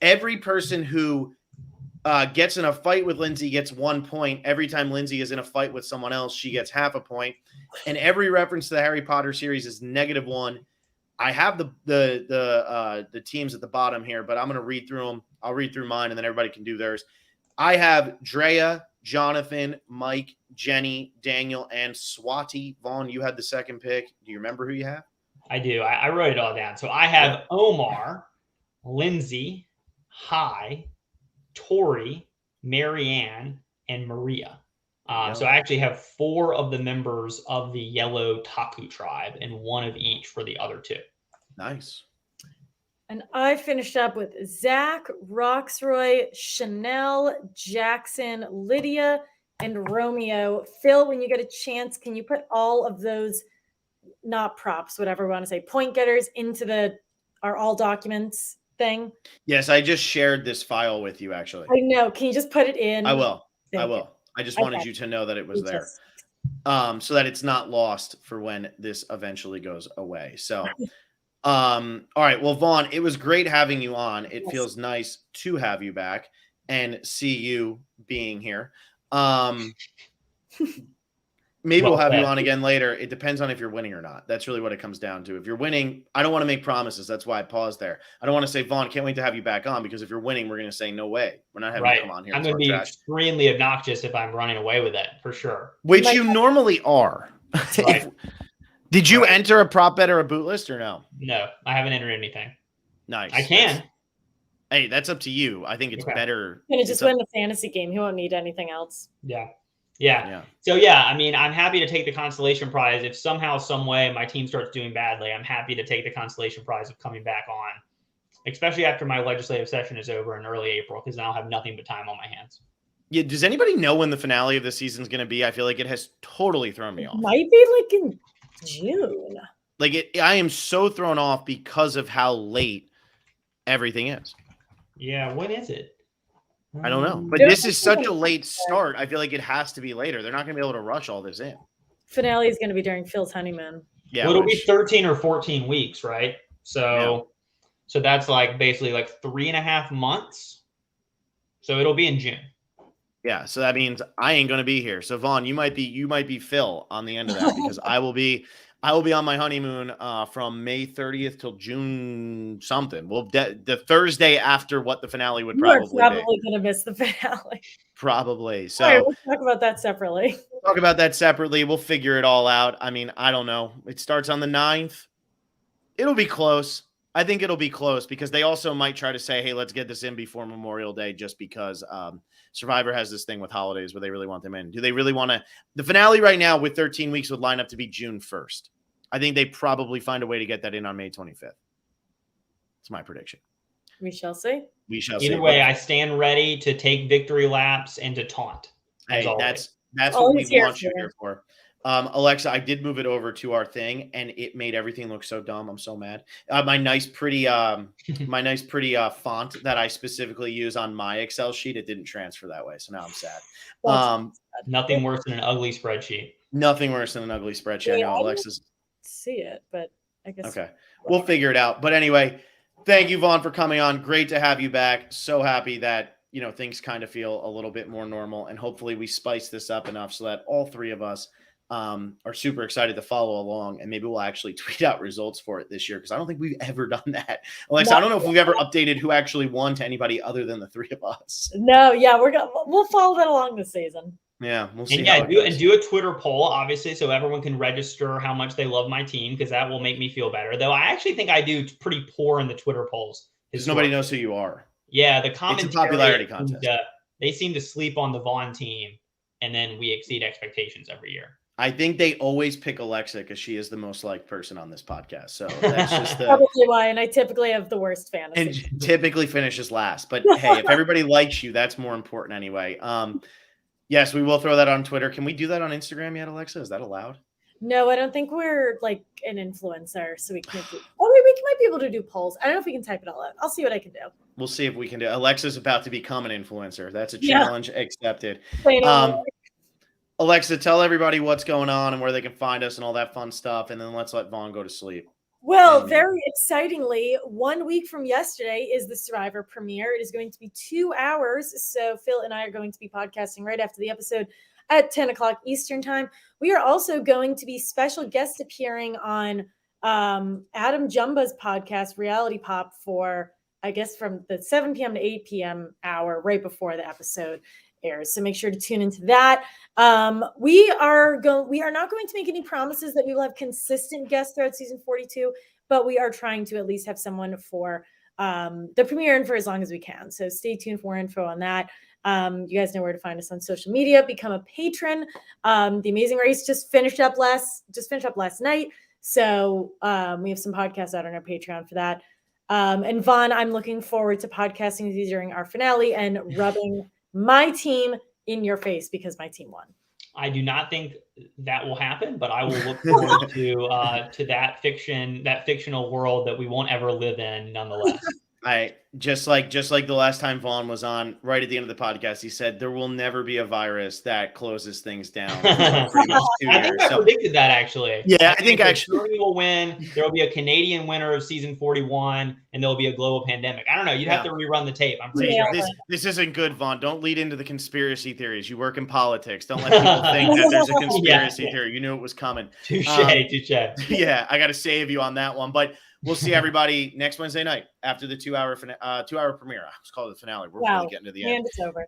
Every person who gets in a fight with Lindsay gets 1 point. Every time Lindsay is in a fight with someone else, she gets half a point. And every reference to the Harry Potter series is -1. I have the teams at the bottom here, but I'm going to read through them. I'll read through mine, and then everybody can do theirs. I have Drea, Jonathan, Mike, Jenny, Daniel, and Swati. Vaughn, you had the second pick. Do you remember who you have? I do. I wrote it all down. So I have Omar, Lindsay, Hi, Tori, Marianne, and Maria. So I actually have 4 of the members of the Yellow Taku tribe and 1 of each for the other 2. Nice. And I finished up with Zach, Roxroy, Chanel, Jackson, Lydia, and Romeo. Phil, when you get a chance, can you put all of those not props, whatever we want to say, point getters into our all documents thing? Yes, I just shared this file with you, actually. I know. Can you just put it in? I will. Thank I you. will. I just wanted you to know that it was there. So that it's not lost for when this eventually goes away. So, all right. Well, Vaughn, it was great having you on. It feels nice to have you back and see you being here. Maybe we'll have you on again later. It depends on if you're winning or not. That's really what it comes down to. If you're winning, I don't want to make promises. That's why I paused there. I don't want to say, Vaughn, can't wait to have you back on, because if you're winning, we're going to say, no way. We're not having you come on here. I'm going to be extremely obnoxious if I'm running away with it, for sure. Which you normally are. Right. Did you enter a prop bet or a boot list or no? No, I haven't entered anything. Nice. I can. Hey, that's up to you. I think it's better. He's going to just win the fantasy game. He won't need anything else. Yeah. So, yeah, I mean, I'm happy to take the consolation prize. If somehow, some way my team starts doing badly, I'm happy to take the consolation prize of coming back on, especially after my legislative session is over in early April, because then I'll have nothing but time on my hands. Yeah. Does anybody know when the finale of the season is going to be? I feel like it has totally thrown me off. Might be like in June. I am so thrown off because of how late everything is. Yeah. When is it? I don't know, but this is such a late start. I feel like it has to be later. They're not going to be able to rush all this in. Finale is going to be during Phil's honeymoon. Yeah, well, it'll be 13 or 14 weeks, right? So that's like basically like 3.5 months. So it'll be in June. Yeah, so that means I ain't going to be here. So Vaughn, you might be Phil on the end of that, because I will be on my honeymoon from May 30th till June something. Well, the Thursday after what the finale would probably be. You're probably going to miss the finale. Probably. So all right, we'll talk about that separately. We'll figure it all out. I mean, I don't know. It starts on the 9th. It'll be close. I think it'll be close, because they also might try to say, hey, let's get this in before Memorial Day, just because Survivor has this thing with holidays where they really want them in. Do they really want to? The finale right now with 13 weeks would line up to be June 1st. I think they probably find a way to get that in on May 25th. That's my prediction. We shall see. Either way, I stand ready to take victory laps and to taunt. Hey, that's what we want you here for. Alexa, I did move it over to our thing, and it made everything look so dumb. I'm so mad. My nice, pretty font that I specifically use on my Excel sheet, it didn't transfer that way, so now I'm sad. Nothing worse than an ugly spreadsheet. Nothing worse than an ugly spreadsheet. Yeah, I know Alexa's. See it, but I guess. Okay, we'll figure it out. But anyway, thank you, Vaughn, for coming on. Great to have you back. So happy that things kind of feel a little bit more normal, and hopefully we spice this up enough so that all three of us are super excited to follow along, and maybe we'll actually tweet out results for it this year, because I don't think we've ever done that. Alexa, I don't know if we've ever updated who actually won to anybody other than the three of us. No, yeah, we'll follow that along this season. Yeah, we'll see. And do a Twitter poll, obviously, so everyone can register how much they love my team, because that will make me feel better. Though I actually think I do pretty poor in the Twitter polls, because nobody knows who you are. Yeah, the commentary, it's a popularity contest. They seem to sleep on the Vaughn team, and then we exceed expectations every year. I think they always pick Alexa because she is the most liked person on this podcast. So that's just probably why. And I typically have the worst fantasy. And typically finishes last. But hey, if everybody likes you, that's more important anyway. Yes, we will throw that on Twitter. Can we do that on Instagram yet, Alexa? Is that allowed? No, I don't think we're like an influencer, so we can't do. Oh, maybe we might be able to do polls. I don't know if we can type it all out. I'll see what I can do. We'll see if we can do. Alexa's about to become an influencer. That's a challenge accepted. Alexa, tell everybody what's going on and where they can find us and all that fun stuff, and then let's let Vaughn go to sleep. Well, very excitingly, 1 week from yesterday is the Survivor premiere. It is going to be 2 hours, so Phil and I are going to be podcasting right after the episode at 10 o'clock Eastern time. We are also going to be special guest appearing on Adam Jumba's podcast, Reality Pop, for, I guess, from the 7 p.m. to 8 p.m. hour right before the episode airs. So make sure to tune into that. We are not going to make any promises that we will have consistent guests throughout season 42, but we are trying to at least have someone for the premiere and for as long as we can. So stay tuned for more info on that. You guys know where to find us on social media. Become a patron. The Amazing Race just finished up last night. So we have some podcasts out on our Patreon for that. And Vaughn, I'm looking forward to podcasting with you during our finale and rubbing my team in your face because my team won. I do not think that will happen, but I will look forward to that fictional world that we won't ever live in nonetheless. I just like the last time Vaughn was on, right at the end of the podcast, he said there will never be a virus that closes things down for pretty much 2 years. I think I predicted that actually. Yeah, I think actually Germany will win. There will be a Canadian winner of season 41, and there will be a global pandemic. I don't know. You'd have to rerun the tape. I'm pretty sure. This isn't good, Vaughn. Don't lead into the conspiracy theories. You work in politics. Don't let people think that there's a conspiracy theory. You knew it was coming. Touche. Yeah, I got to save you on that one, but. We'll see everybody next Wednesday night after the 2 hour premiere. I was called the finale. We're really getting to the end. And it's over.